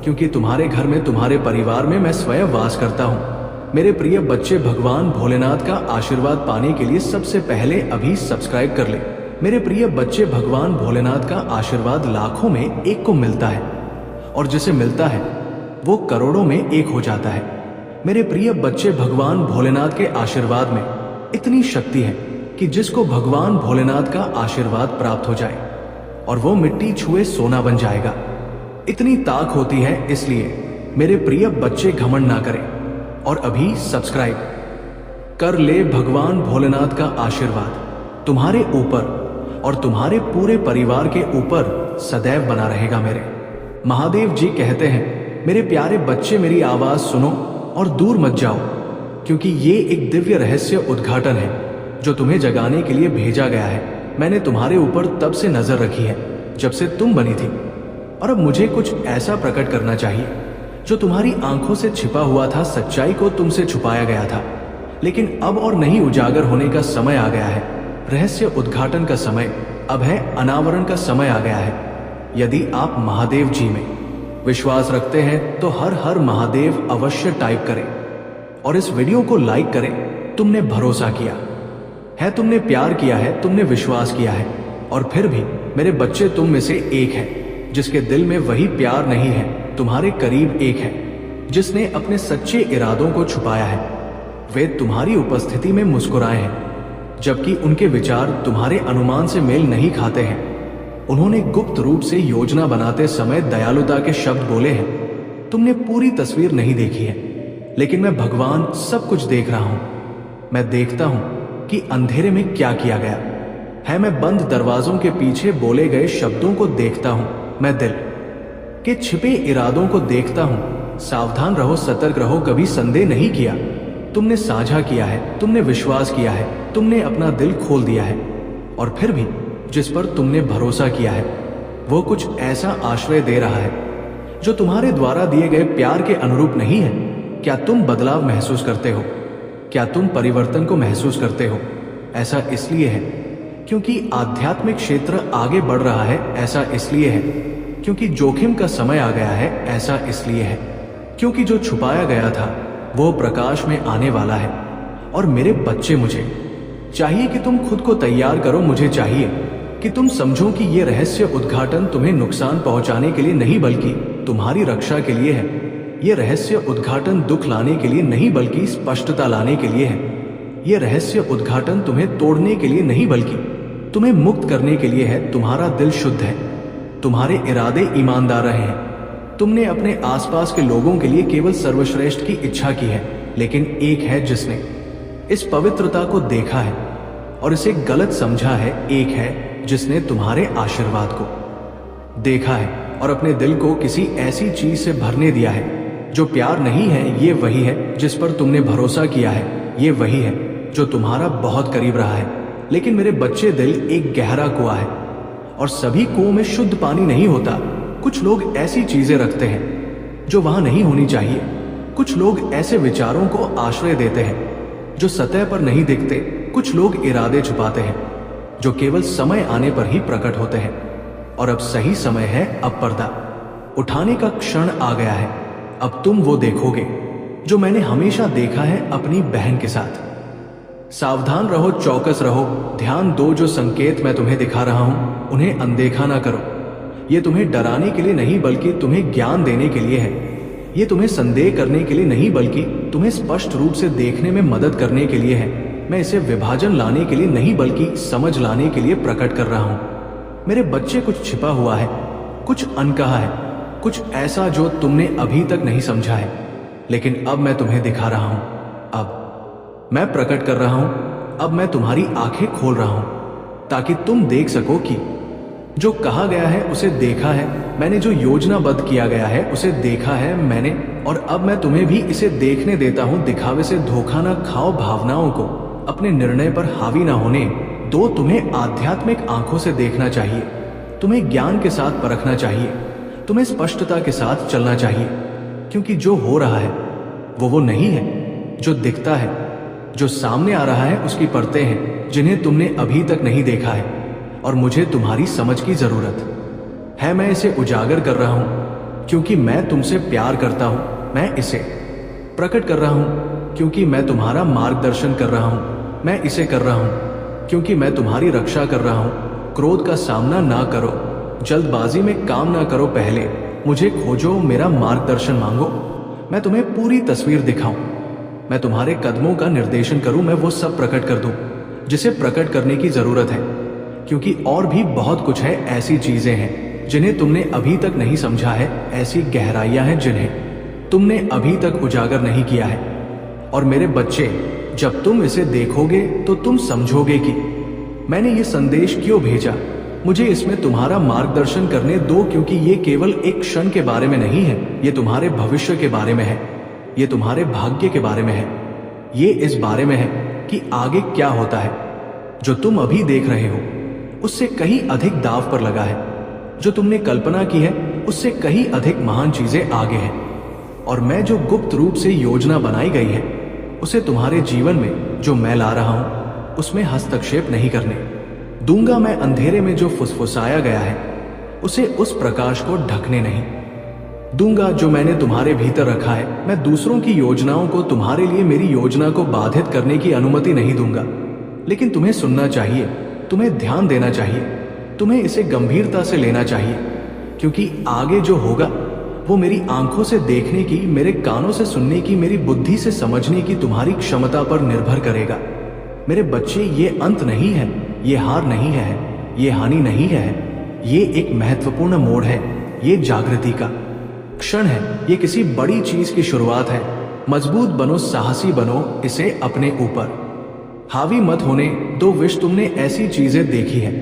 क्योंकि तुम्हारे घर में, तुम्हारे परिवार में मैं स्वयं वास करता हूं। मेरे प्रिय बच्चे, भगवान भोलेनाथ का आशीर्वाद पाने के लिए सबसे पहले अभी सब्सक्राइब कर ले। मेरे प्रिय बच्चे, भगवान भोलेनाथ का आशीर्वाद लाखों में एक को मिलता है, और जिसे मिलता है वो करोड़ों में एक हो जाता है। मेरे प्रिय बच्चे, भगवान भोलेनाथ के आशीर्वाद में इतनी शक्ति है कि जिसको भगवान भोलेनाथ का आशीर्वाद प्राप्त हो जाए और वो मिट्टी छुए सोना बन जाएगा। इतनी ताक होती है, इसलिए मेरे प्रिय बच्चे घमंड ना करें और अभी सब्सक्राइब कर ले। भगवान भोलेनाथ का आशीर्वाद तुम्हारे ऊपर और तुम्हारे पूरे परिवार के ऊपर सदैव बना रहेगा। मेरे महादेव जी कहते हैं, मेरे प्यारे बच्चे मेरी आवाज सुनो और दूर मत जाओ, क्योंकि ये एक दिव्य रहस्य उद्घाटन है जो तुम्हें जगाने के लिए भेजा गया है। मैंने तुम्हारे ऊपर तब से नजर रखी है जब से तुम बनी थी, और अब मुझे कुछ ऐसा प्रकट करना चाहिए जो तुम्हारी आंखों से छिपा हुआ था। सच्चाई को तुमसे छुपाया गया था, लेकिन अब और नहीं, उजागर होने का समय आ गया है। रहस्य उद्घाटन का समय अब है, अनावरण का समय आ गया है। यदि आप महादेव जी में विश्वास रखते हैं तो हर हर महादेव अवश्य टाइप करें और इस वीडियो को लाइक करें। तुमने भरोसा किया है, तुमने प्यार किया है, तुमने विश्वास किया है, और फिर भी मेरे बच्चे तुम में से एक है जिसके दिल में वही प्यार नहीं है। तुम्हारे करीब एक है जिसने अपने सच्चे इरादों को छुपाया है। वे तुम्हारी उपस्थिति में मुस्कुराए हैं जबकि उनके विचार तुम्हारे अनुमान से मेल नहीं खाते हैं। उन्होंने गुप्त रूप से योजना बनाते समय दयालुता के शब्द बोले हैं। तुमने पूरी तस्वीर नहीं देखी है, लेकिन मैं भगवान सब कुछ देख रहा हूं। मैं देखता हूं कि अंधेरे में क्या किया गया है। मैं बंद दरवाजों के पीछे बोले गए शब्दों को देखता हूं। मैं दिल के छिपे इरादों को देखता हूं। सावधान रहो, सतर्क रहो, कभी संदेह नहीं किया। तुमने साझा किया है, तुमने विश्वास किया है, तुमने अपना दिल खोल दिया है, और फिर भी जिस पर तुमने भरोसा किया है वो कुछ ऐसा आश्रय दे रहा है जो तुम्हारे द्वारा दिए गए प्यार के अनुरूप नहीं है। क्या तुम बदलाव महसूस करते हो? क्या तुम परिवर्तन को महसूस करते हो? ऐसा इसलिए है क्योंकि आध्यात्मिक क्षेत्र आगे बढ़ रहा है। ऐसा इसलिए है क्योंकि जोखिम का समय आ गया है। ऐसा इसलिए है क्योंकि जो छुपाया गया था वो प्रकाश में आने वाला है। और मेरे बच्चे, मुझे चाहिए कि तुम खुद को तैयार करो। मुझे चाहिए कि तुम समझो कि ये रहस्य उद्घाटन तुम्हें नुकसान पहुंचाने के लिए नहीं बल्कि तुम्हारी रक्षा के लिए है। ये रहस्य उद्घाटन दुख लाने के लिए नहीं बल्कि स्पष्टता लाने के लिए है। ये रहस्य उद्घाटन तुम्हें तोड़ने के लिए नहीं बल्कि तुम्हें मुक्त करने के लिए है। तुम्हारा दिल शुद्ध है, तुम्हारे इरादे ईमानदार रहे हैं। तुमने अपने आसपास के लोगों के लिए केवल सर्वश्रेष्ठ की इच्छा की है, लेकिन एक है जिसने इस पवित्रता को देखा है और इसे गलत समझा है। एक है जिसने तुम्हारे आशीर्वाद को देखा है और अपने दिल को किसी ऐसी चीज से भरने दिया है जो प्यार नहीं है। ये वही है जिस पर तुमने भरोसा किया है। ये वही है जो तुम्हारा बहुत करीब रहा है। लेकिन मेरे बच्चे, दिल एक गहरा कुआं है और सभी कुओं में शुद्ध पानी नहीं होता। कुछ लोग ऐसी चीजें रखते हैं जो वहां नहीं होनी चाहिए। कुछ लोग ऐसे विचारों को आश्रय देते हैं जो सतह पर नहीं दिखते। कुछ लोग इरादे छुपाते हैं जो केवल समय आने पर ही प्रकट होते हैं। और अब सही समय है, अब पर्दा उठाने का क्षण आ गया है। अब तुम वो देखोगे जो मैंने हमेशा देखा है अपनी बहन के साथ। सावधान रहो, चौकस रहो, ध्यान दो। जो संकेत मैं तुम्हें दिखा रहा हूं उन्हें अनदेखा ना करो। ये तुम्हें डराने के लिए नहीं बल्कि तुम्हें ज्ञान देने के लिए है। ये तुम्हें संदेह करने के लिए नहीं बल्कि तुम्हें स्पष्ट रूप से देखने में मदद करने के लिए है। मैं इसे विभाजन लाने के लिए नहीं बल्कि समझ लाने के लिए प्रकट कर रहा हूं। मेरे बच्चे, कुछ छिपा हुआ है, कुछ अनकहा है, कुछ ऐसा जो तुमने अभी तक नहीं समझा है, लेकिन अब मैं तुम्हें दिखा रहा हूं। अब मैं प्रकट कर रहा हूं। अब मैं तुम्हारी आंखें खोल रहा हूं ताकि तुम देख सको कि जो कहा गया है उसे देखा है मैंने, जो योजनाबद्ध किया गया है उसे देखा है मैंने, और अब मैं तुम्हें भी इसे देखने देता हूं। दिखावे से धोखा ना खाओ, भावनाओं को अपने निर्णय पर हावी ना होने दो। तुम्हें आध्यात्मिक आंखों से देखना चाहिए, तुम्हें ज्ञान के साथ परखना चाहिए, तुम्हें स्पष्टता के साथ चलना चाहिए, क्योंकि जो हो रहा है वो नहीं है जो दिखता है। जो सामने आ रहा है उसकी परतें हैं जिन्हें तुमने अभी तक नहीं देखा है, और मुझे तुम्हारी समझ की जरूरत है। मैं इसे उजागर कर रहा हूं क्योंकि मैं तुमसे प्यार करता हूं। मैं इसे प्रकट कर रहा हूं क्योंकि मैं तुम्हारा मार्गदर्शन कर रहा हूं। मैं इसे कर रहा हूं क्योंकि मैं तुम्हारी रक्षा कर रहा हूं। क्रोध का सामना ना करो, जल्दबाजी में काम ना करो। पहले मुझे खोजो, मेरा मार्गदर्शन मांगो, मैं तुम्हें पूरी तस्वीर दिखाऊं, मैं तुम्हारे कदमों का निर्देशन करूं, मैं वो सब प्रकट कर दूं जिसे प्रकट करने की जरूरत है। क्योंकि और भी बहुत कुछ है, ऐसी चीजें हैं जिन्हें तुमने अभी तक नहीं समझा है, ऐसी गहराइयां हैं जिन्हें तुमने अभी तक उजागर नहीं किया है। और मेरे बच्चे, जब तुम इसे देखोगे तो तुम समझोगे कि मैंने ये संदेश क्यों भेजा। मुझे इसमें तुम्हारा मार्गदर्शन करने दो, क्योंकि ये केवल एक क्षण के बारे में नहीं है, ये तुम्हारे भविष्य के बारे में है, ये तुम्हारे भाग्य के बारे में है, ये इस बारे में है कि आगे क्या होता है। जो तुम अभी देख रहे हो उससे कहीं अधिक दांव पर लगा है। जो तुमने कल्पना की है उससे कहीं अधिक महान चीजें आगे हैं। और मैं जो गुप्त रूप से योजना बनाई गई है उसे तुम्हारे जीवन में जो मैं ला रहा हूं उसमें हस्तक्षेप नहीं करने दूंगा। मैं अंधेरे में जो फुसफुसाया गया है उसे उस प्रकाश को ढकने नहीं दूंगा जो मैंने तुम्हारे भीतर रखा है। मैं दूसरों की योजनाओं को तुम्हारे लिए मेरी योजना को बाधित करने की अनुमति नहीं दूंगा। लेकिन तुम्हें सुनना चाहिए, तुम्हें ध्यान देना चाहिए, तुम्हें इसे गंभीरता से लेना चाहिए, क्योंकि आगे जो होगा वो मेरी आंखों से देखने की, मेरे कानों से सुनने की, मेरी बुद्धि से समझने की तुम्हारी क्षमता पर निर्भर करेगा। मेरे बच्चे, ये अंत नहीं है, ये हार नहीं है, ये हानि नहीं है, ये एक महत्वपूर्ण मोड़ है, ये जागृति का क्षण है, ये किसी बड़ी चीज की शुरुआत है। मजबूत बनो, साहसी बनो, इसे अपने ऊपर हावी मत होने दो। विश तुमने ऐसी चीजें देखी है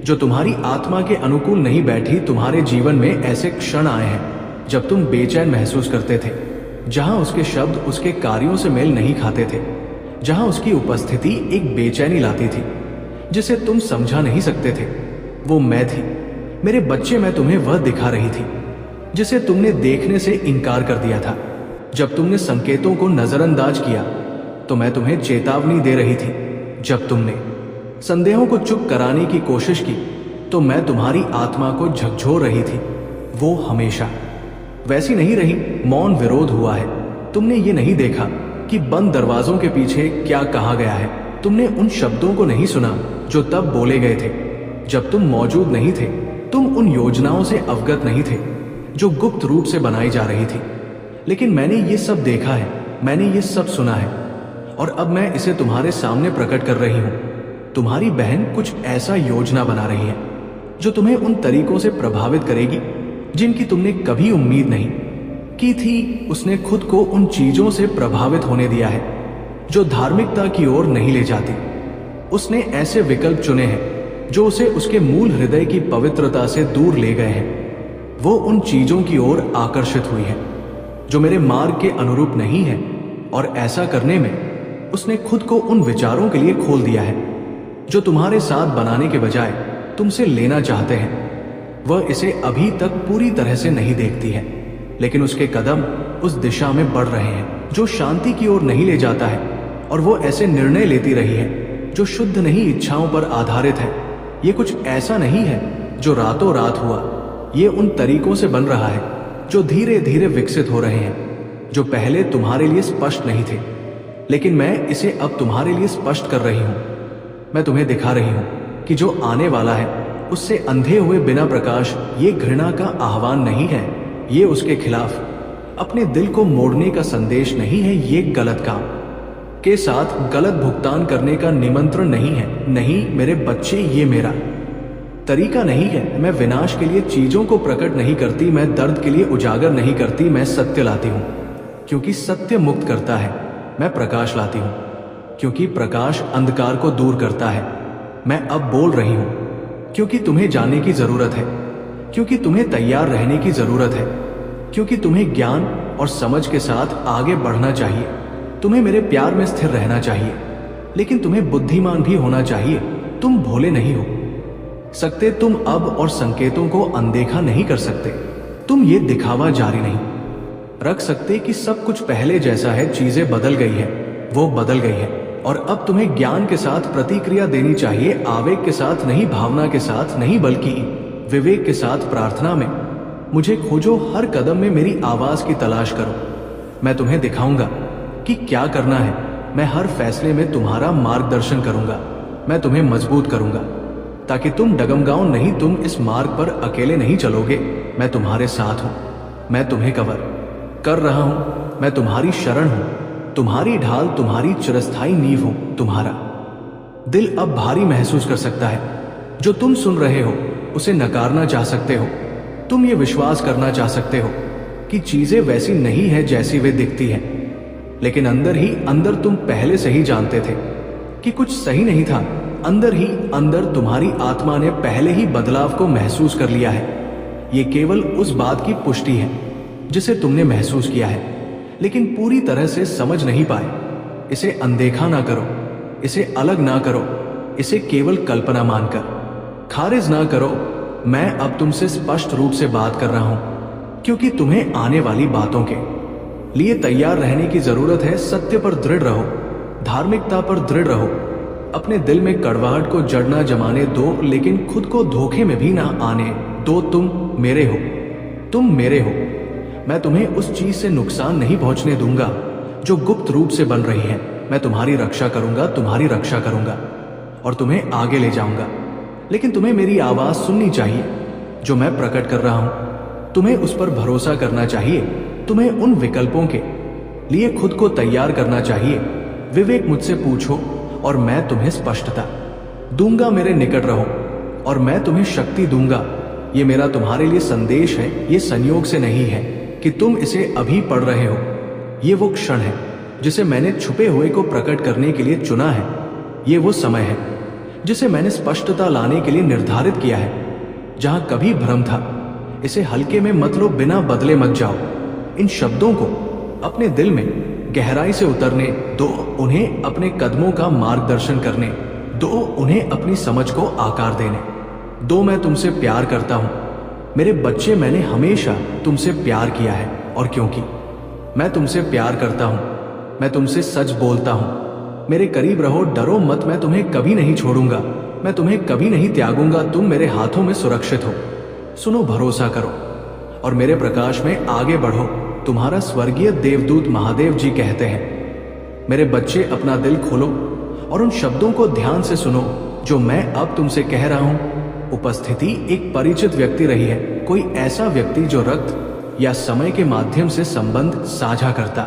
जो तुम्हारी आत्मा के अनुकूल नहीं बैठी। तुम्हारे जीवन में ऐसे क्षण आए हैं जब तुम बेचैन महसूस करते थे, जहां उसके शब्द उसके कार्यों से मेल नहीं खाते थे, जहां उसकी उपस्थिति एक बेचैनी लाती थी जिसे तुम समझा नहीं सकते थे। वो मैं थी मेरे बच्चे, मैं तुम्हें वह दिखा रही थी जिसे तुमने देखने से इनकार कर दिया था। जब तुमने संकेतों को नजरअंदाज किया तो मैं तुम्हें चेतावनी दे रही थी। जब तुमने संदेहों को चुप कराने की कोशिश की तो मैं तुम्हारी आत्मा को झकझोर रही थी। वो हमेशा वैसी नहीं रही। मौन विरोध हुआ है। तुमने ये नहीं देखा कि बंद दरवाजों के पीछे क्या कहा गया है। तुमने उन शब्दों को नहीं सुना जो तब बोले गए थे जब तुम मौजूद नहीं थे। तुम उन योजनाओं से अवगत नहीं थे जो गुप्त रूप से बनाई जा रही थी। लेकिन मैंने ये सब देखा है, मैंने ये सब सुना है, और अब मैं इसे तुम्हारे सामने प्रकट कर रही हूं। तुम्हारी बहन कुछ ऐसा योजना बना रही है जो तुम्हें उन तरीकों से प्रभावित करेगी जिनकी तुमने कभी उम्मीद नहीं की थी। उसने खुद को उन चीजों से प्रभावित होने दिया है जो धार्मिकता की ओर नहीं ले जाती। उसने ऐसे विकल्प चुने हैं जो उसे उसके मूल हृदय की पवित्रता से दूर ले गए हैं। वो उन चीजों की ओर आकर्षित हुई है जो मेरे मार्ग के अनुरूप नहीं है, और ऐसा करने में उसने खुद को उन विचारों के लिए खोल दिया है जो तुम्हारे साथ बनाने के बजाय तुमसे लेना चाहते हैं। वह इसे अभी तक पूरी तरह से नहीं देखती है, लेकिन उसके कदम उस दिशा में बढ़ रहे हैं जो शांति की ओर नहीं ले जाता है, और वो ऐसे निर्णय लेती रही है जो शुद्ध नहीं इच्छाओं पर आधारित है। ये कुछ ऐसा नहीं है जो रातों रात हुआ, ये उन तरीकों से बन रहा है जो धीरे धीरे विकसित हो रहे हैं, जो पहले तुम्हारे लिए स्पष्ट नहीं थे, लेकिन मैं इसे अब तुम्हारे लिए स्पष्ट कर रही हूं। मैं तुम्हें दिखा रही हूं कि जो आने वाला है उससे अंधे हुए बिना प्रकाश। ये घृणा का आह्वान नहीं है, ये उसके खिलाफ अपने दिल को मोड़ने का संदेश नहीं है, ये गलत काम के साथ गलत भुगतान करने का निमंत्रण नहीं है। नहीं मेरे बच्चे, ये मेरा तरीका नहीं है। मैं विनाश के लिए चीजों को प्रकट नहीं करती, मैं दर्द के लिए उजागर नहीं करती, मैं सत्य लाती हूं क्योंकि सत्य मुक्त करता है। मैं प्रकाश लाती हूं क्योंकि प्रकाश अंधकार को दूर करता है। मैं अब बोल रही हूं क्योंकि तुम्हें जानने की जरूरत है, क्योंकि तुम्हें तैयार रहने की जरूरत है, क्योंकि तुम्हें ज्ञान और समझ के साथ आगे बढ़ना चाहिए। तुम्हें मेरे प्यार में स्थिर रहना चाहिए, लेकिन तुम्हें बुद्धिमान भी होना चाहिए। तुम भोले नहीं हो सकते, तुम अब और संकेतों को अनदेखा नहीं कर सकते। तुम ये दिखावा जारी नहीं रख सकते कि सब कुछ पहले जैसा है, चीजें बदल गई है, वो बदल गई है, और अब तुम्हें ज्ञान के साथ प्रतिक्रिया देनी चाहिए, आवेग के साथ नहीं, भावना के साथ नहीं, बल्कि विवेक के साथ, प्रार्थना में। मुझे खोजो, हर कदम में मेरी आवाज की तलाश करो। मैं तुम्हें दिखाऊंगा कि क्या करना है। मैं हर फैसले में तुम्हारा मार्गदर्शन करूंगा। मैं तुम्हें मजबूत करूंगा ताकि तुम डगमगाओ नहीं। तुम इस मार्ग पर अकेले नहीं चलोगे, मैं तुम्हारे साथ हूं। मैं तुम्हें कवर कर रहा हूं, मैं तुम्हारी शरण हूं, तुम्हारी ढाल, तुम्हारी चिरस्थायी नींव हूं। तुम्हारा दिल अब भारी महसूस कर सकता है। जो तुम सुन रहे हो उसे नकारना चाह सकते हो। तुम ये विश्वास करना चाह सकते हो कि चीजें वैसी नहीं है जैसी वे दिखती हैं, लेकिन अंदर ही अंदर तुम पहले से ही जानते थे कि कुछ सही नहीं था। अंदर ही अंदर तुम्हारी आत्मा ने पहले ही बदलाव को महसूस कर लिया है। ये केवल उस बात की पुष्टि है जिसे तुमने महसूस किया है, लेकिन पूरी तरह से समझ नहीं पाए। इसे अनदेखा ना करो, इसे अलग ना करो, इसे केवल कल्पना मानकर खारिज ना करो। मैं अब तुमसे स्पष्ट रूप से बात कर रहा हूं क्योंकि तुम्हें आने वाली बातों के लिए तैयार रहने की जरूरत है। सत्य पर दृढ़ रहो, धार्मिकता पर दृढ़ रहो। अपने दिल में कड़वाहट को जड़ ना जमाने दो, लेकिन खुद को धोखे में भी ना आने दो। तुम मेरे हो, तुम मेरे हो। मैं तुम्हें उस चीज से नुकसान नहीं पहुंचने दूंगा जो गुप्त रूप से बन रही है। मैं तुम्हारी रक्षा करूंगा, तुम्हारी रक्षा करूंगा और तुम्हें आगे ले जाऊंगा। लेकिन तुम्हें मेरी आवाज सुननी चाहिए जो मैं प्रकट कर रहा हूं। तुम्हें उस पर भरोसा करना चाहिए। तुम्हें उन विकल्पों के लिए खुद को तैयार करना चाहिए। विवेक मुझसे पूछो और मैं तुम्हें स्पष्टता दूंगा। मेरे निकट रहो और मैं तुम्हें शक्ति दूंगा। ये मेरा तुम्हारे लिए संदेश है। ये संयोग से नहीं है कि तुम इसे अभी पढ़ रहे हो। ये वो क्षण है जिसे मैंने छुपे हुए को प्रकट करने के लिए चुना है। ये वो समय है जिसे मैंने स्पष्टता लाने के लिए निर्धारित किया है। जहां कभी भ्रम था, इसे हल्के में मत लो, बिना बदले मत जाओ। इन शब्दों को अपने दिल में गहराई से उतरने दो, उन्हें अपने कदमों का मार्गदर्शन करने दो, उन्हें अपनी समझ को आकार देने दो। मैं तुमसे प्यार करता हूं मेरे बच्चे, मैंने हमेशा तुमसे प्यार किया है, और क्योंकि मैं तुमसे प्यार करता हूं, मैं तुमसे सच बोलता हूं। मेरे करीब रहो, डरो मत। मैं तुम्हें कभी नहीं छोड़ूंगा, मैं तुम्हें कभी नहीं त्यागूंगा। तुम मेरे हाथों में सुरक्षित हो। सुनो, भरोसा करो और मेरे प्रकाश में आगे बढ़ो। तुम्हारा स्वर्गीय देवदूत महादेव जी कहते हैं, मेरे बच्चे अपना दिल खोलो और उन शब्दों को ध्यान से सुनो जो मैं अब तुमसे कह रहा हूं। उपस्थिति एक परिचित व्यक्ति रही है, कोई ऐसा व्यक्ति जो रक्त या समय के माध्यम से संबंध साझा करता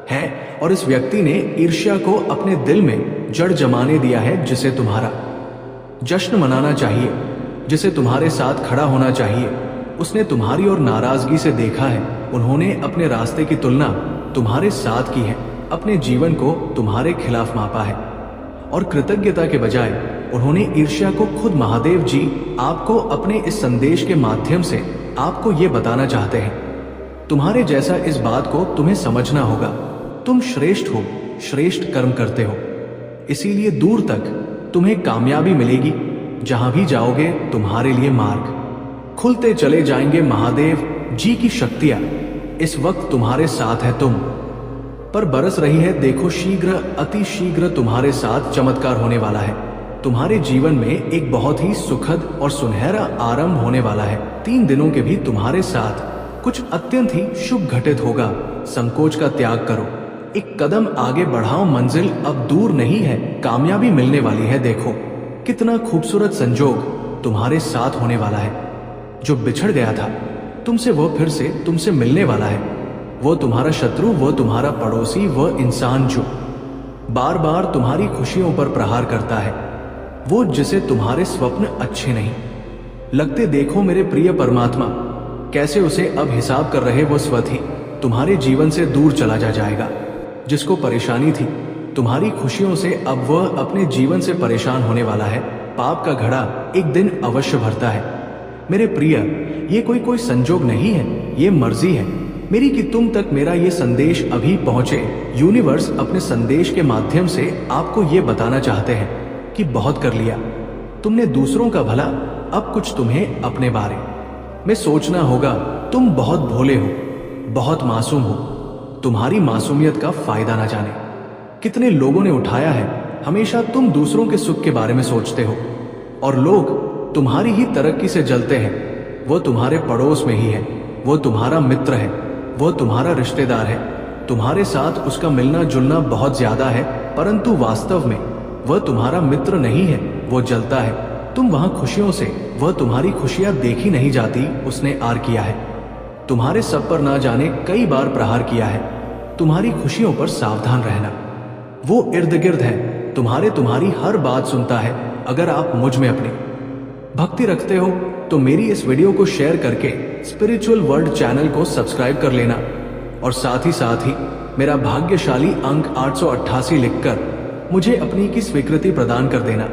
है, और इस व्यक्ति ने ईर्ष्या को अपने दिल में जड़ जमाने दिया है, जिसे तुम्हारा जश्न मनाना चाहिए, जिसे तुम्हारे साथ खड़ा होना चाहिए। उसने तुम्हारी और नाराजगी से देखा है, उन्होंने अपने रास्ते की तुलना तुम्हारे साथ की है, अपने जीवन को तुम्हारे खिलाफ मापा है, और कृतज्ञता के बजाय उन्होंने ईर्ष्या को खुद महादेव जी आपको अपने इस संदेश के माध्यम से आपको ये बताना चाहते हैं। तुम्हारे जैसा इस बात को तुम्हें समझना होगा, तुम श्रेष्ठ हो, श्रेष्ठ कर्म करते हो, इसीलिए दूर तक तुम्हें कामयाबी मिलेगी। जहां भी जाओगे तुम्हारे लिए मार्ग खुलते चले जाएंगे। महादेव जी की शक्तियां इस वक्त तुम्हारे साथ है, तुम पर बरस रही है। देखो शीघ्र, अति शीघ्र तुम्हारे साथ चमत्कार होने वाला है। तुम्हारे जीवन में एक बहुत ही सुखद और सुनहरा आरंभ होने वाला है। 3 दिनों के भी तुम्हारे साथ कुछ अत्यंत ही शुभ घटित होगा। संकोच का त्याग करो, एक कदम आगे बढ़ाओ, मंजिल अब दूर नहीं है, कामयाबी मिलने वाली है। देखो कितना खूबसूरत संजोग तुम्हारे साथ होने वाला है। जो बिछड़ गया था तुमसे वो फिर से तुमसे मिलने वाला है। वो तुम्हारा शत्रु, वो तुम्हारा पड़ोसी, वो इंसान जो बार बार तुम्हारी खुशियों पर प्रहार करता है, वो जिसे तुम्हारे स्वप्न अच्छे नहीं लगते। देखो मेरे प्रिय परमात्मा, कैसे उसे अब हिसाब कर रहे वो स्वत ही तुम्हारे जीवन से दूर चला जाएगा। जिसको परेशानी थी तुम्हारी खुशियों से, अब वह अपने जीवन से परेशान होने वाला है। पाप का घड़ा एक दिन अवश्य भरता है। मेरे प्रिय, ये कोई संजोग नहीं है, ये मर्जी है मेरी कि तुम तक मेरा ये संदेश अभी पहुंचे। यूनिवर्स अपने संदेश के माध्यम से आपको ये बताना चाहते हैं कि बहुत कर लिया तुमने दूसरों का भला, अब कुछ तुम्हें अपने बारे में सोचना होगा। तुम बहुत भोले हो, बहुत मासूम हो, तुम्हारी मासूमियत का फायदा ना जाने कितने लोगों ने उठाया है। हमेशा तुम दूसरों के सुख के बारे में सोचते हो और लोग तुम्हारी ही तरक्की से जलते हैं। वो तुम्हारे पड़ोस में ही है, वो तुम्हारा मित्र है, वो तुम्हारा रिश्तेदार है, तुम्हारे साथ उसका मिलना जुलना बहुत ज्यादा है, परंतु वास्तव में वह तुम्हारा मित्र नहीं है, वो जलता है। तुम वहां खुशियों से, वह तुम्हारी खुशियां देखी नहीं जाती, उसने आर किया है। तुम्हारे सब पर ना जाने कई बार प्रहार किया है। तुम्हारी खुशियों पर सावधान रहना, वो इर्द गिर्द है, तुम्हारी हर बात सुनता है। अगर आप मुझ में अपनी भक्ति रखते हो तो मेरी इस वीडियो को शेयर करके स्पिरिचुअल वर्ल्ड चैनल को सब्सक्राइब कर लेना, और साथ ही मेरा भाग्यशाली अंक 888 लिखकर मुझे अपनी की स्वीकृति प्रदान कर देना।